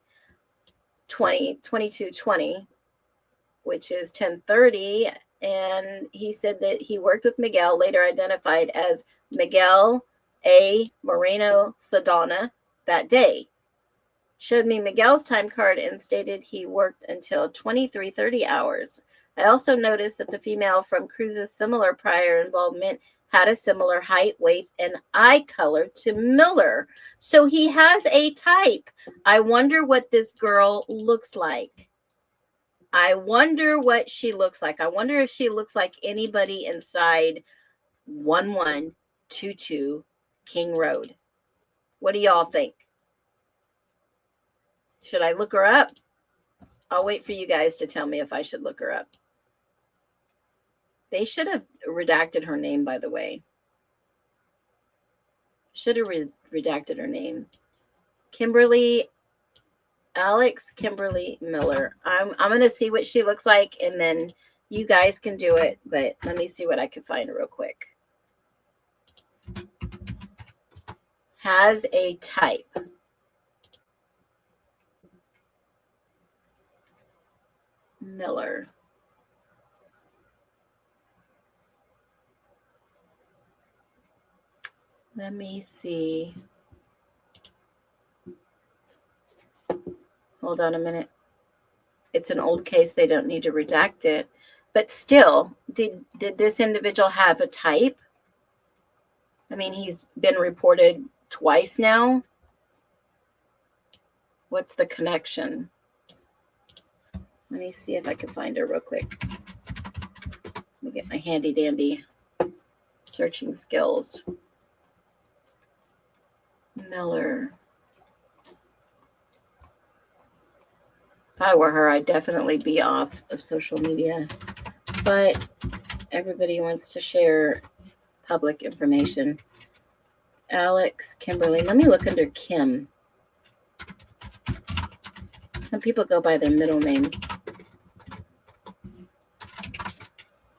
which is 10:30. And he said that he worked with Miguel, later identified as Miguel A. Moreno Saldana, that day. Showed me Miguel's time card and stated he worked until 23:30 hours. I also noticed that the female from Cruz's similar prior involvement had a similar height, weight, and eye color to Miller. So he has a type. I wonder what this girl looks like. I wonder what she looks like. I wonder if she looks like anybody inside 1122 King Road. What do y'all think? Should I look her up? I'll wait for you guys to tell me if I should look her up. They should have redacted her name, by the way. Should have redacted her name. Alex Kimberly Miller. I'm going to see what she looks like, and then you guys can do it, but let me see what I can find real quick. Has a type. Miller. Let me see. Hold on a minute. It's an old case. They don't need to redact it. But still, did this individual have a type? I mean, he's been reported twice now. What's the connection? Let me see if I can find her real quick. Let me get my handy dandy searching skills. Miller. If I were her, I'd definitely be off of social media. But everybody wants to share public information. Alex Kimberly. Let me look under Kim. Some people go by their middle name.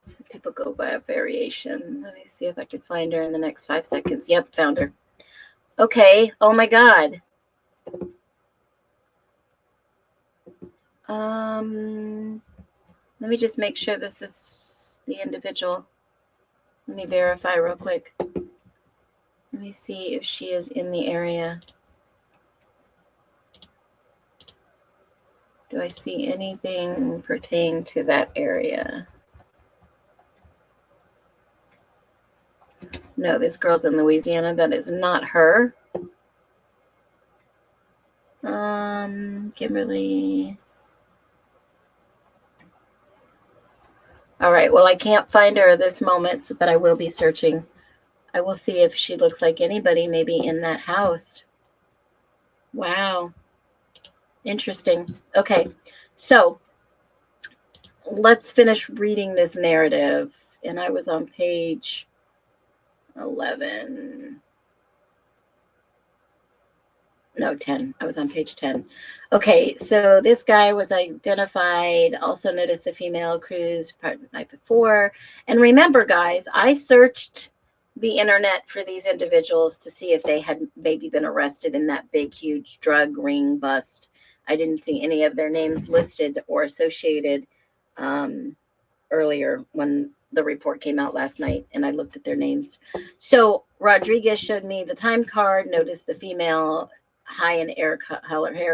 Some people go by a variation. Let me see if I can find her in the next 5 seconds. Yep, found her. Okay. Oh my God. Let me just make sure this is the individual. Let me verify real quick. Let me see if she is in the area. Do I see anything pertaining to that area? No, this girl's in Louisiana. That is not her. Kimberly. All right. Well, I can't find her at this moment, but I will be searching. I will see if she looks like anybody maybe in that house. Wow. Interesting. Okay. So let's finish reading this narrative. And I was on page 11. No, 10. I was on page 10. Okay, so this guy was identified, also noticed the female cruise the night before. And remember, guys, I searched the internet for these individuals to see if they had maybe been arrested in that big, huge drug ring bust. I didn't see any of their names listed or associated earlier when the report came out last night, and I looked at their names. So Rodriguez showed me the time card, noticed the female high in hair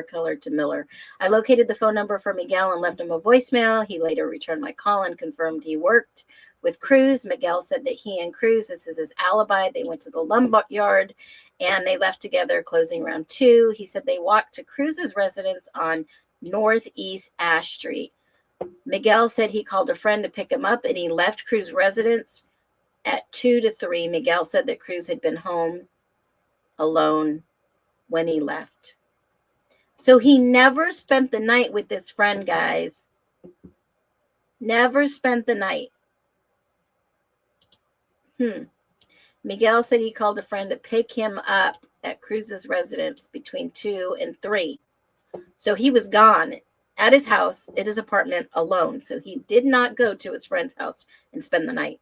color to Miller. I located the phone number for Miguel and left him a voicemail. He later returned my call and confirmed he worked with Cruz. Miguel said that he and Cruz, this is his alibi, they went to the lumber yard and they left together closing around 2. He said they walked to Cruz's residence on Northeast Ash Street. Miguel said he called a friend to pick him up and he left Cruz's residence at 2 to 3. Miguel said that Cruz had been home alone when he left. So he never spent the night with this friend, guys. Never spent the night. Miguel said he called a friend to pick him up at Cruz's residence between 2 and 3. So he was gone at his house, at his apartment, alone. So he did not go to his friend's house and spend the night.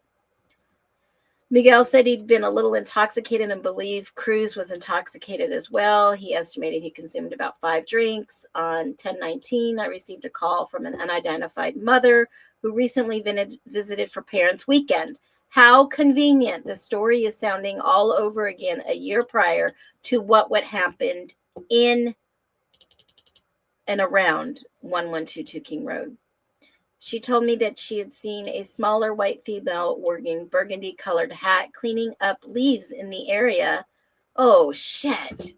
Miguel said he'd been a little intoxicated and believed Cruz was intoxicated as well. He estimated he consumed about 5 drinks. On 10/19, I received a call from an unidentified mother who recently visited for Parents' Weekend. How convenient. The story is sounding all over again a year prior to what happened in and around 1122 King Road. She told me that she had seen a smaller white female wearing burgundy-colored hat cleaning up leaves in the area. Oh, shit.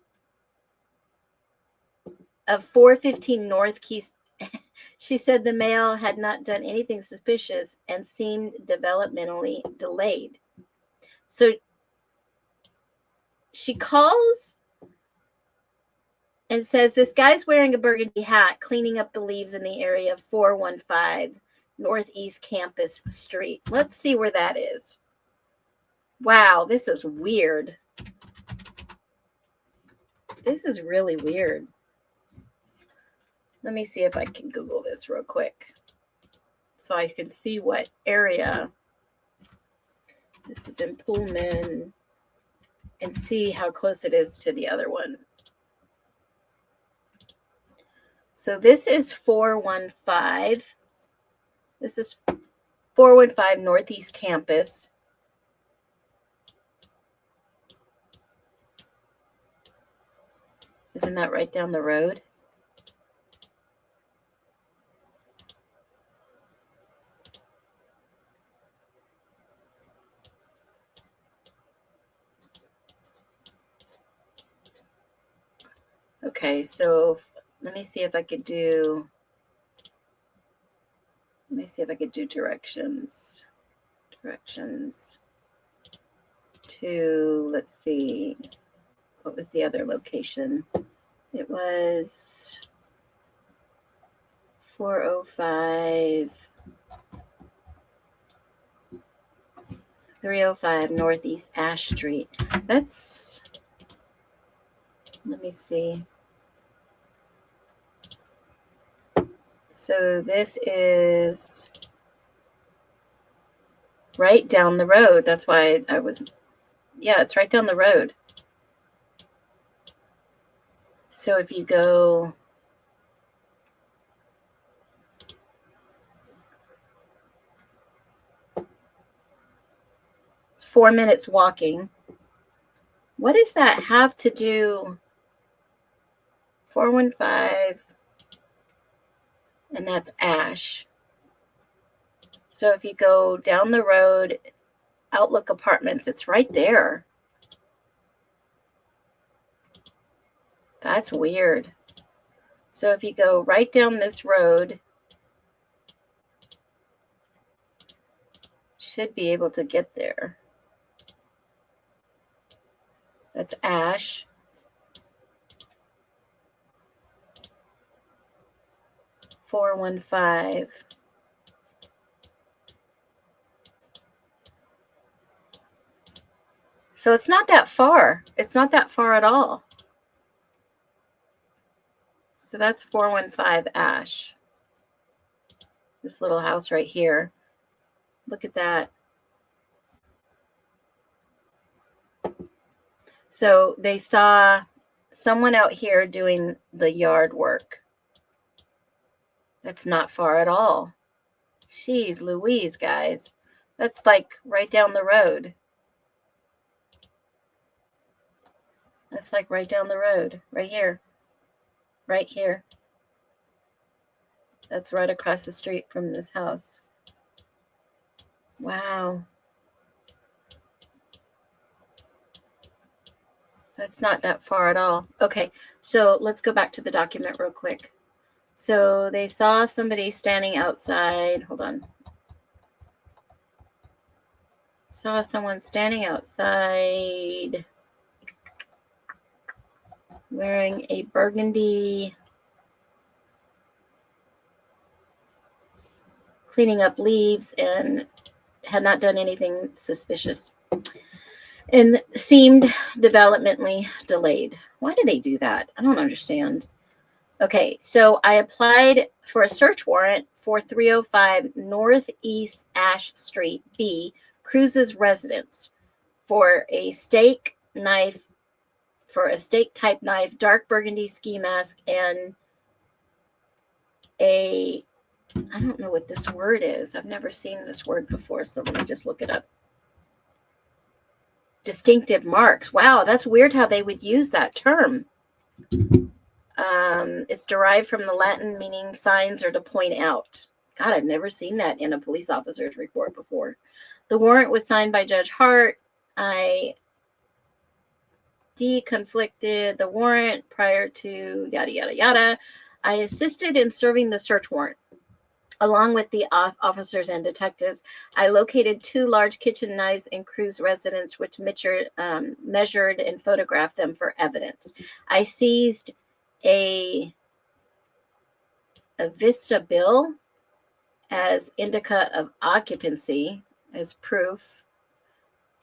Of 415 North Keys. She said the male had not done anything suspicious and seemed developmentally delayed. So she calls and says this guy's wearing a burgundy hat cleaning up the leaves in the area of 415 Northeast Campus Street. Let's see where that is. Wow, this is weird. This is really weird. Let me see if I can Google this real quick so I can see what area. This is in Pullman, and see how close it is to the other one. So this is 415. This is 415 Northeast Campus. Isn't that right down the road? Okay, so let me see if I could do directions to, let's see, what was the other location? It was 405 305 Northeast Ash Street. That's, let me see. So this is right down the road. That's why I was, yeah, it's right down the road. So if you go, it's 4 minutes walking. What does that have to do? 415, and that's Ash. So if you go down the road, Outlook Apartments, it's right there. That's weird. So if you go right down this road, should be able to get there. That's Ash. .415. So it's not that far. It's not that far at all. So that's 415 Ash. This little house right here. Look at that. So they saw someone out here doing the yard work. That's not far at all. Jeez Louise, guys. That's like right down the road. That's like right down the road. Right here. Right here. That's right across the street from this house. Wow. That's not that far at all. Okay, so let's go back to the document real quick. So they saw somebody standing outside. Hold on. Saw someone standing outside wearing a burgundy, cleaning up leaves, and had not done anything suspicious and seemed developmentally delayed. Why do they do that? I don't understand. Okay, so I applied for a search warrant for 305 Northeast Ash Street B, Cruz's residence, for a steak knife, for a steak type knife, dark burgundy ski mask, and I don't know what this word is. I've never seen this word before, so let me just look it up. Distinctive marks. Wow, that's weird how they would use that term. It's derived from the Latin meaning signs or to point out. God, I've never seen that in a police officer's report before. The warrant was signed by Judge Hart. I deconflicted the warrant prior to yada, yada, yada. I assisted in serving the search warrant. Along with the officers and detectives, I located 2 large kitchen knives in Cruz residence, which measured and photographed them for evidence. I seized a Vista bill as indica of occupancy as proof,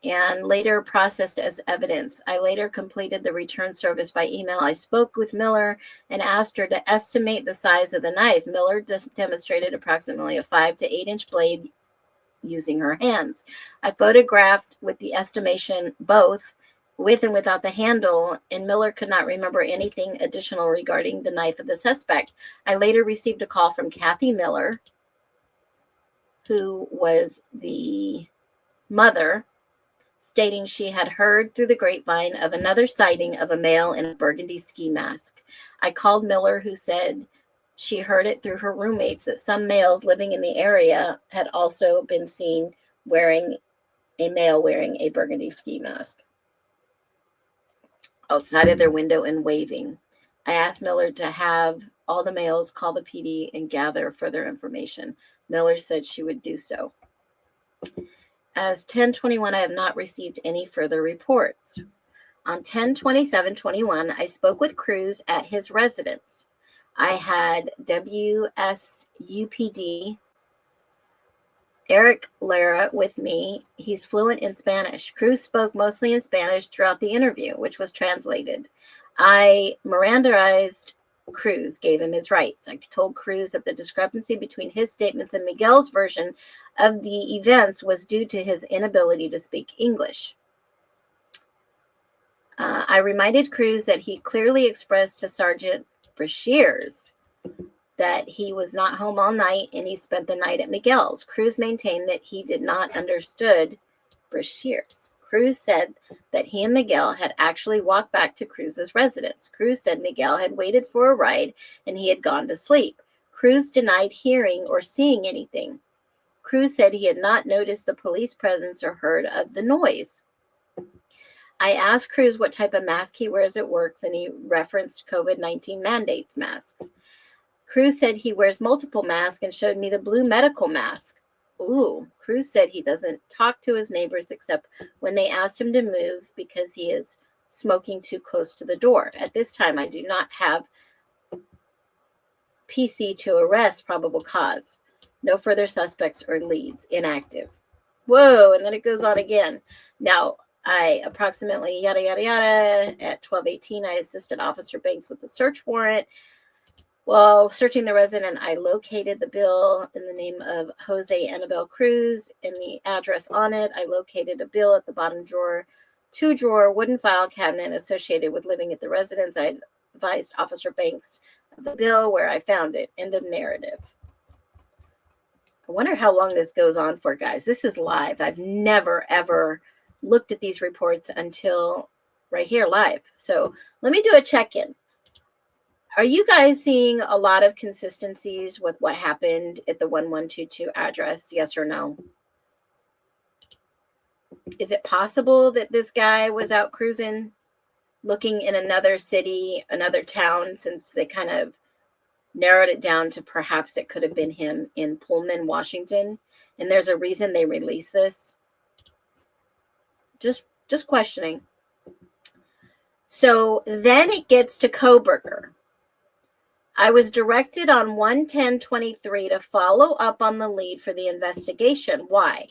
and later processed as evidence. I later completed the return service by email. I spoke with Miller and asked her to estimate the size of the knife. Miller demonstrated approximately a 5 to 8 inch blade using her hands. I photographed with the estimation both with and without the handle, and Miller could not remember anything additional regarding the knife of the suspect. I later received a call from Kathy Miller, who was the mother, stating she had heard through the grapevine of another sighting of a male in a burgundy ski mask. I called Miller, who said she heard it through her roommates that some males living in the area had also been seen wearing a burgundy ski mask outside of their window and waving. I asked Miller to have all the males call the PD and gather further information. Miller said she would do so. As 10/21, I have not received any further reports. On 10/27/21, I spoke with Cruz at his residence. I had WSUPD Eric Lara with me. He's fluent in Spanish. Cruz spoke mostly in Spanish throughout the interview, which was translated. I Mirandized Cruz, gave him his rights. I told Cruz that the discrepancy between his statements and Miguel's version of the events was due to his inability to speak English. I reminded Cruz that he clearly expressed to Sergeant Brashears that he was not home all night and he spent the night at Miguel's. Cruz maintained that he did not understood Brashears. Cruz said that he and Miguel had actually walked back to Cruz's residence. Cruz said Miguel had waited for a ride and he had gone to sleep. Cruz denied hearing or seeing anything. Cruz said he had not noticed the police presence or heard of the noise. I asked Cruz what type of mask he wears at work, and he referenced COVID-19 mandates masks. Cruz said he wears multiple masks and showed me the blue medical mask. Ooh, Cruz said he doesn't talk to his neighbors except when they asked him to move because he is smoking too close to the door. At this time, I do not have PC to arrest, probable cause. No further suspects or leads. Inactive. Whoa, and then it goes on again. Now, I approximately yada, yada, yada. At 12:18, I assisted Officer Banks with the search warrant. While searching the resident, I located the bill in the name of Jose Annabel Cruz and the address on it. I located a bill at the bottom drawer, 2-drawer wooden file cabinet associated with living at the residence. I advised Officer Banks of the bill where I found it. End of narrative. I wonder how long this goes on for, guys. This is live. I've never, ever looked at these reports until right here live. So let me do a check-in. Are you guys seeing a lot of consistencies with what happened at the 1122 address? Yes or no? Is it possible that this guy was out cruising, looking in another city, another town, since they kind of narrowed it down to perhaps it could have been him in Pullman, Washington, and there's a reason they released this? Just questioning. So then it gets to Kohberger. I was directed on 11023 to follow up on the lead for the investigation. Why?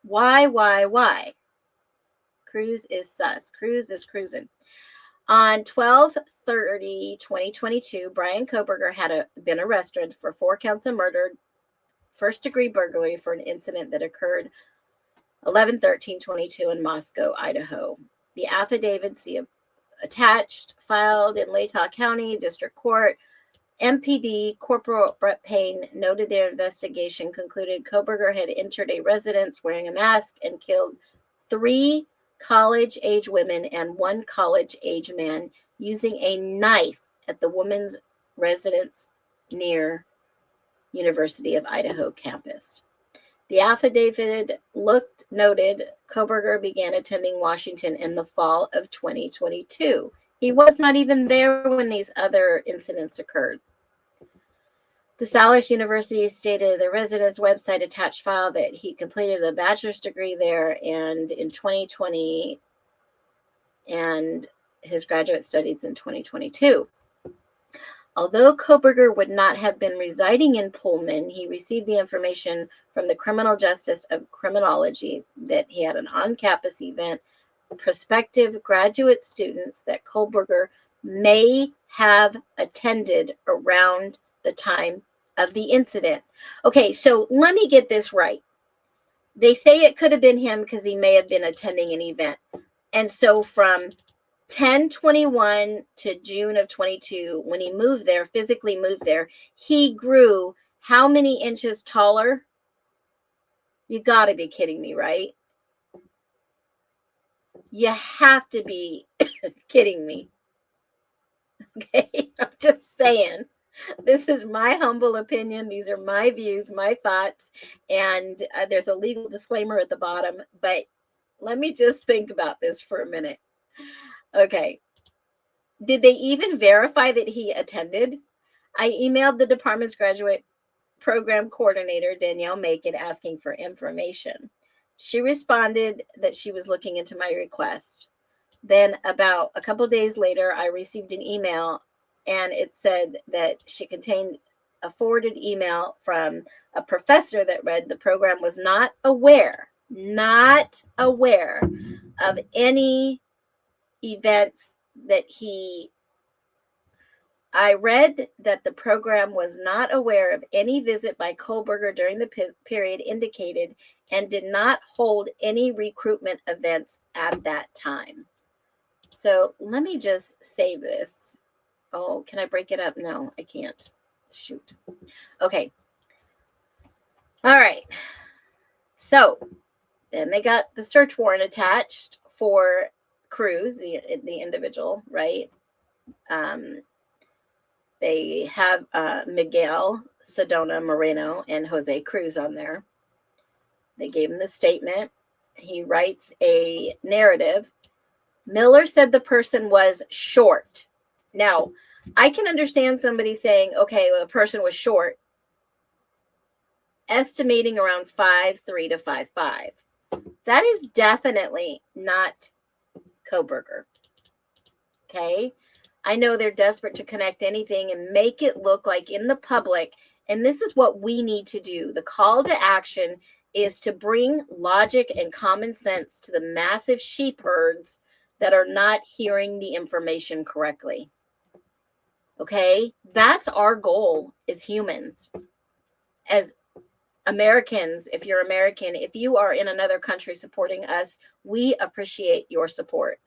Why? Cruz is sus. Cruz is cruising. On 12/30/2022, Bryan Kohberger had been arrested for 4 counts of murder, first-degree burglary for an incident that occurred 11/13/22 in Moscow, Idaho. The affidavit, see attached, filed in Latah County District Court. MPD Corporal Brett Payne noted their investigation concluded Kohberger had entered a residence wearing a mask and killed 3 college-age women and 1 college-age man using a knife at the woman's residence near University of Idaho campus. The affidavit noted Kohberger began attending Washington in the fall of 2022. He was not even there when these other incidents occurred. DeSales University stated the resident's website attached file that he completed a bachelor's degree there and in 2020 and his graduate studies in 2022. Although Kohberger would not have been residing in Pullman, he received the information from the Criminal Justice of Criminology that he had an on-campus event, prospective graduate students that Kohberger may have attended around the time of the incident. Okay, so let me get this right. They say it could have been him because he may have been attending an event. And so from 10/21 to June of 22, when he moved there, physically moved there, he grew how many inches taller? You got to be kidding me, right? You have to be kidding me. Okay, I'm just saying. This is my humble opinion. These are my views, my thoughts, and there's a legal disclaimer at the bottom, but let me just think about this for a minute. Okay. Did they even verify that he attended? I emailed the department's graduate program coordinator, Danielle Macon, asking for information. She responded that she was looking into my request. Then about a couple days later, I received an email and it said that she contained a forwarded email from a professor that read the program was not aware of any events that I read that the program was not aware of any visit by Kohberger during the period indicated and did not hold any recruitment events at that time. So let me just save this. Oh, can I break it up? No, I can't. Shoot. Okay. All right. So then they got the search warrant attached for Cruz, the individual, right? They have Miguel Sedona Moreno and Jose Cruz on there. They gave him the statement. He writes a narrative. Miller said the person was short. Now, I can understand somebody saying, okay, well, the person was short, estimating around 5'3" to 5'5". That is definitely not Kohberger. Okay. I know they're desperate to connect anything and make it look like in the public. And this is what we need to do. The call to action is to bring logic and common sense to the massive sheep herds that are not hearing the information correctly. Okay. That's our goal as humans, as Americans. If you're American, if you are in another country supporting us, we appreciate your support.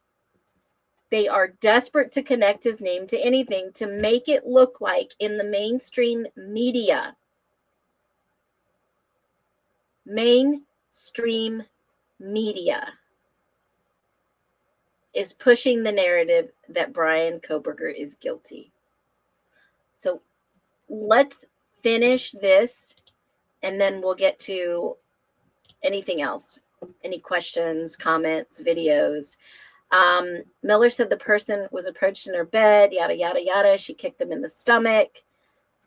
They are desperate to connect his name to anything to make it look like in the mainstream media. Mainstream media is pushing the narrative that Bryan Kohberger is guilty. So let's finish this and then we'll get to anything else. Any questions, comments, videos. Miller said the person was approached in her bed, yada, yada, yada. She kicked them in the stomach,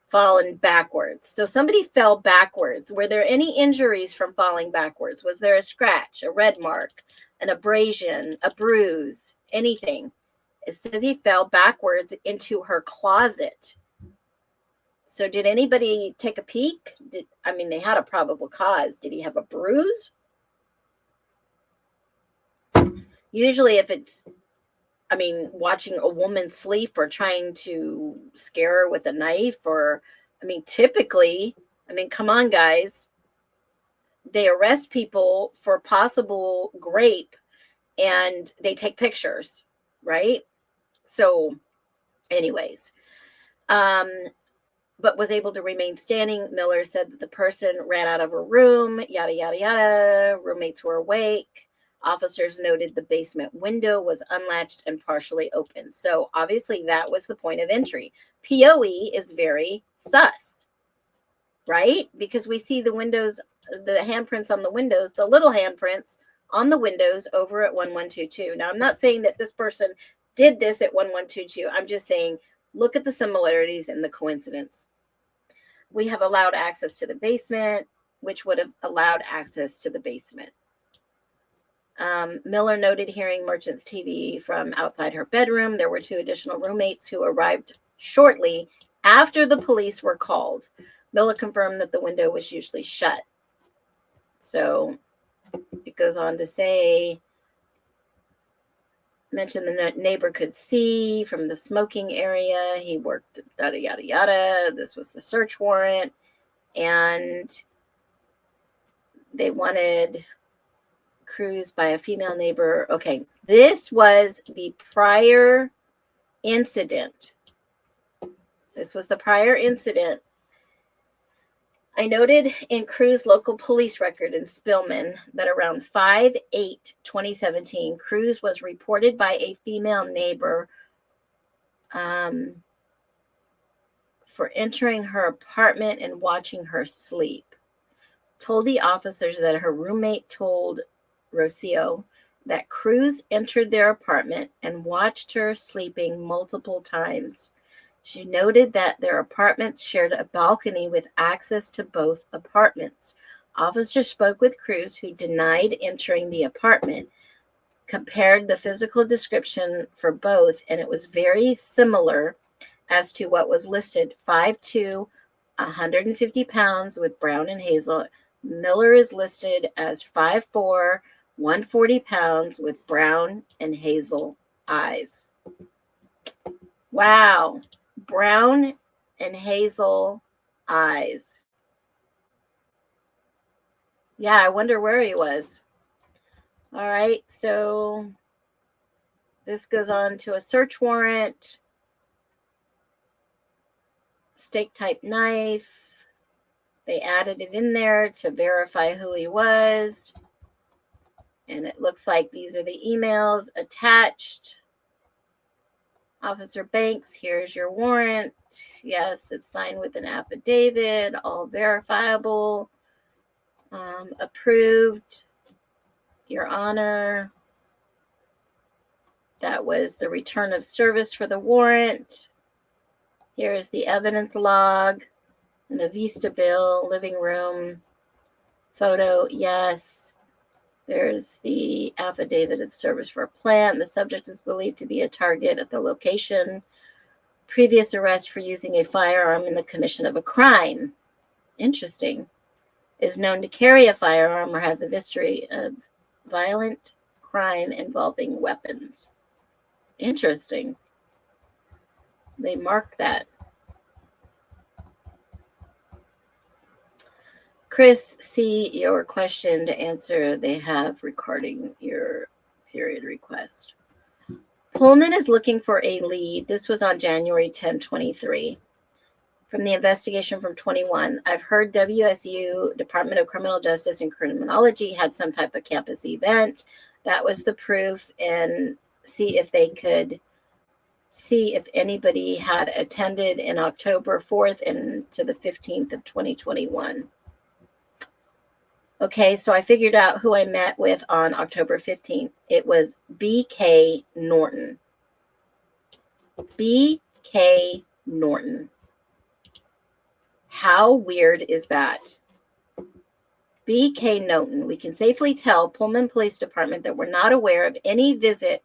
fallen backwards. So somebody fell backwards. Were there any injuries from falling backwards? Was there a scratch, a red mark, an abrasion, a bruise, anything? It says he fell backwards into her closet. So did anybody take a peek? They had a probable cause. Did he have a bruise? Usually if it's, watching a woman sleep or trying to scare her with a knife or, typically, come on, guys. They arrest people for possible rape and they take pictures, right? So anyways, but was able to remain standing. Miller said that the person ran out of her room, yada, yada, yada. Roommates were awake. Officers noted the basement window was unlatched and partially open. So obviously that was the point of entry. POE is very sus, right? Because we see the windows, the handprints on the windows, the little handprints on the windows over at 1122. Now, I'm not saying that this person did this at 1122. I'm just saying, look at the similarities and the coincidence. We have allowed access to the basement, which would have allowed access to the basement. Miller noted hearing Merchant's TV from outside her bedroom. There were 2 additional roommates who arrived shortly after the police were called. Miller confirmed that the window was usually shut. So it goes on to say, mentioned the neighbor could see from the smoking area. He worked, yada, yada, yada. This was the search warrant. And they wanted cruise by a female neighbor. Okay, this was the prior incident. This was the prior incident. I noted in Cruz local police record in Spillman that around 5/8/2017, Cruz was reported by a female neighbor for entering her apartment and watching her sleep. Told the officers that her roommate told Rocio that Cruz entered their apartment and watched her sleeping multiple times. She noted that their apartments shared a balcony with access to both apartments. Officers spoke with Cruz, who denied entering the apartment, compared the physical description for both, and it was very similar as to what was listed: 5'2", 150 pounds with brown and hazel. Miller is listed as 5'4", 140 pounds with brown and hazel eyes. Wow. Brown and hazel eyes. Yeah, I wonder where he was. All right, so this goes on to a search warrant. Steak type knife. They added it in there to verify who he was. And it looks like these are the emails attached. Officer Banks, here's your warrant. Yes, it's signed with an affidavit, all verifiable. Approved, Your Honor. That was the return of service for the warrant. Here's the evidence log and the Vista bill, living room photo. Yes. There's the affidavit of service for a plant. The subject is believed to be a target at the location. Previous arrest for using a firearm in the commission of a crime. Interesting. Is known to carry a firearm or has a history of violent crime involving weapons. Interesting. They mark that. Chris, see your question to answer they have regarding your period request. Pullman is looking for a lead. This was on January 10, 23. From the investigation from 21. I've heard WSU, Department of Criminal Justice and Criminology, had some type of campus event. That was the proof, and see if they could see if anybody had attended in October 4th and to the 15th of 2021. Okay, so I figured out who I met with on October 15th. It was B.K. Norton. B.K. Norton. How weird is that? B.K. Norton. We can safely tell Pullman Police Department that we're not aware of any visit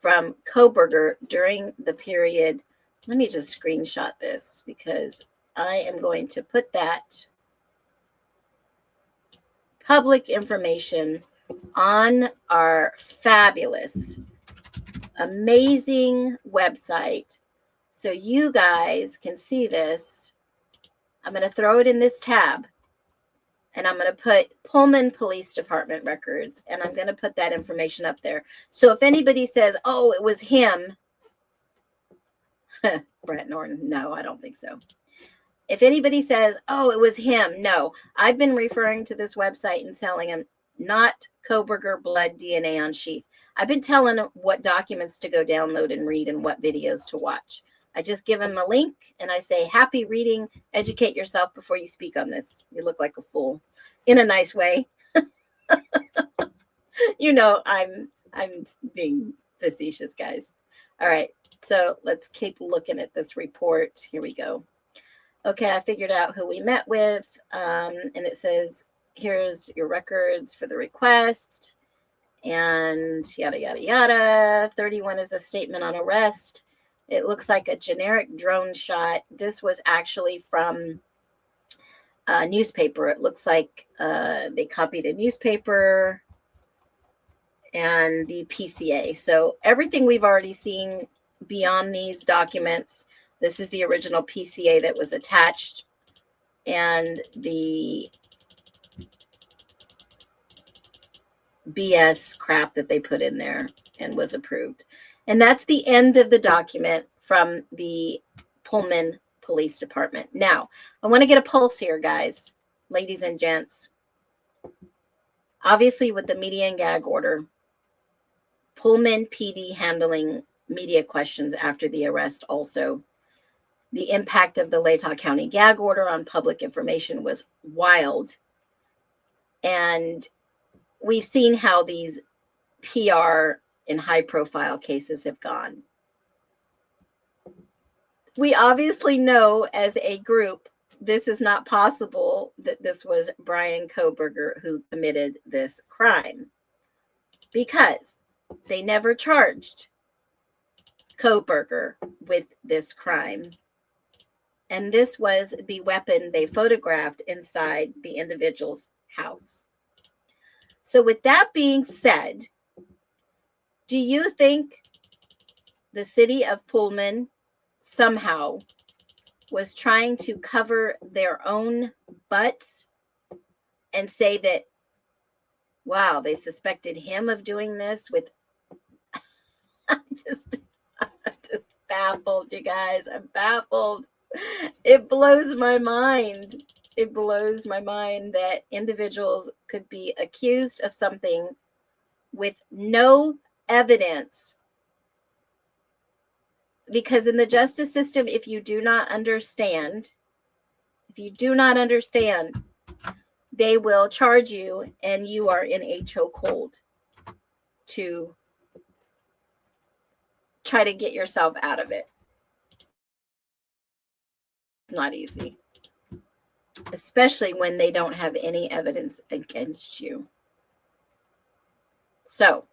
from Kohberger during the period. Let me just screenshot this because I am going to put that public information on our fabulous, amazing website so you guys can see this. I'm going to throw it in this tab and I'm going to put Pullman Police Department records and I'm going to put that information up there. So if anybody says, oh, it was him, Brett Norton, no, I don't think so. If anybody says, oh, it was him, no. I've been referring to this website and telling them not Kohberger blood DNA on sheath. I've been telling them what documents to go download and read and what videos to watch. I just give them a link and I say, happy reading, educate yourself before you speak on this. You look like a fool in a nice way. You know, I'm being facetious, guys. All right. So let's keep looking at this report. Here we go. Okay, I figured out who we met with, and it says, here's your records for the request, and yada, yada, yada. 31 is a statement on arrest. It looks like a generic drone shot. This was actually from a newspaper. It looks like they copied a newspaper and the PCA. So everything we've already seen beyond these documents. This is the original PCA that was attached and the BS crap that they put in there and was approved. And that's the end of the document from the Pullman Police Department. Now, I want to get a pulse here, guys, ladies and gents. Obviously, with the media and gag order, Pullman PD handling media questions after the arrest also. The impact of the Latah County gag order on public information was wild. And we've seen how these PR and high-profile cases have gone. We obviously know as a group, this is not possible that this was Bryan Kohberger who committed this crime because they never charged Kohberger with this crime. And this was the weapon they photographed inside the individual's house. So with that being said, do you think the city of Pullman somehow was trying to cover their own butts and say that, wow, they suspected him of doing this with... I'm just baffled, you guys. I'm baffled. It blows my mind. It blows my mind that individuals could be accused of something with no evidence. Because in the justice system, if you do not understand, they will charge you and you are in a chokehold to try to get yourself out of it. not easy, especially when they don't have any evidence against you. So,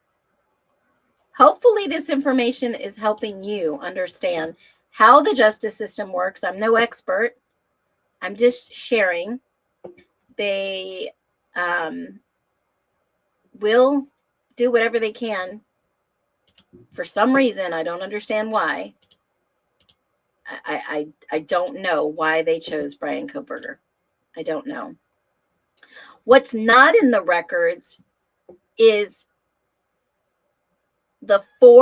hopefully this information is helping you understand how the justice system works. I'm no expert. I'm just sharing. They will do whatever they can. For some reason, I don't understand why. I don't know why they chose Bryan Kohberger. I don't know. What's not in the records is the 4